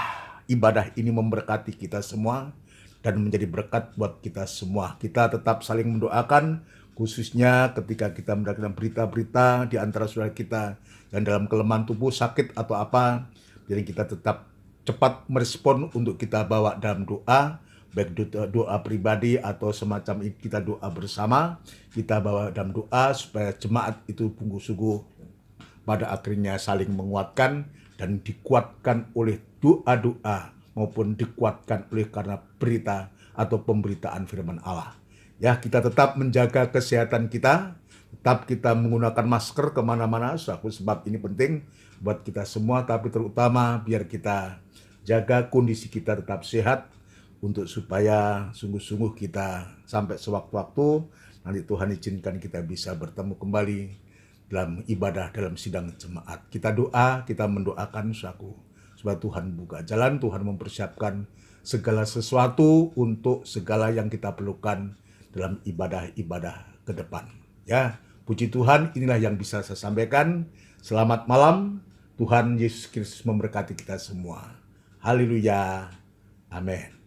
ibadah ini memberkati kita semua dan menjadi berkat buat kita semua. Kita tetap saling mendoakan, khususnya ketika kita mendapatkan berita-berita di antara saudara kita yang dalam kelemahan tubuh, sakit atau apa. Jadi kita tetap cepat merespon untuk kita bawa dalam doa, baik doa pribadi atau semacam kita doa bersama. Kita bawa dalam doa supaya jemaat itu sungguh-sungguh pada akhirnya saling menguatkan dan dikuatkan oleh doa-doa maupun dikuatkan oleh karena berita atau pemberitaan firman Allah. Ya, kita tetap menjaga kesehatan kita, tetap kita menggunakan masker kemana-mana, sebab ini penting buat kita semua, tapi terutama biar kita jaga kondisi kita tetap sehat, untuk supaya sungguh-sungguh kita sampai sewaktu-waktu nanti Tuhan izinkan kita bisa bertemu kembali dalam ibadah, dalam sidang jemaat. Kita doa, kita mendoakan supaya Tuhan buka jalan, Tuhan mempersiapkan segala sesuatu untuk segala yang kita perlukan dalam ibadah-ibadah ke depan. Ya, puji Tuhan, inilah yang bisa saya sampaikan. Selamat malam, Tuhan Yesus Kristus memberkati kita semua. Haleluya, amin.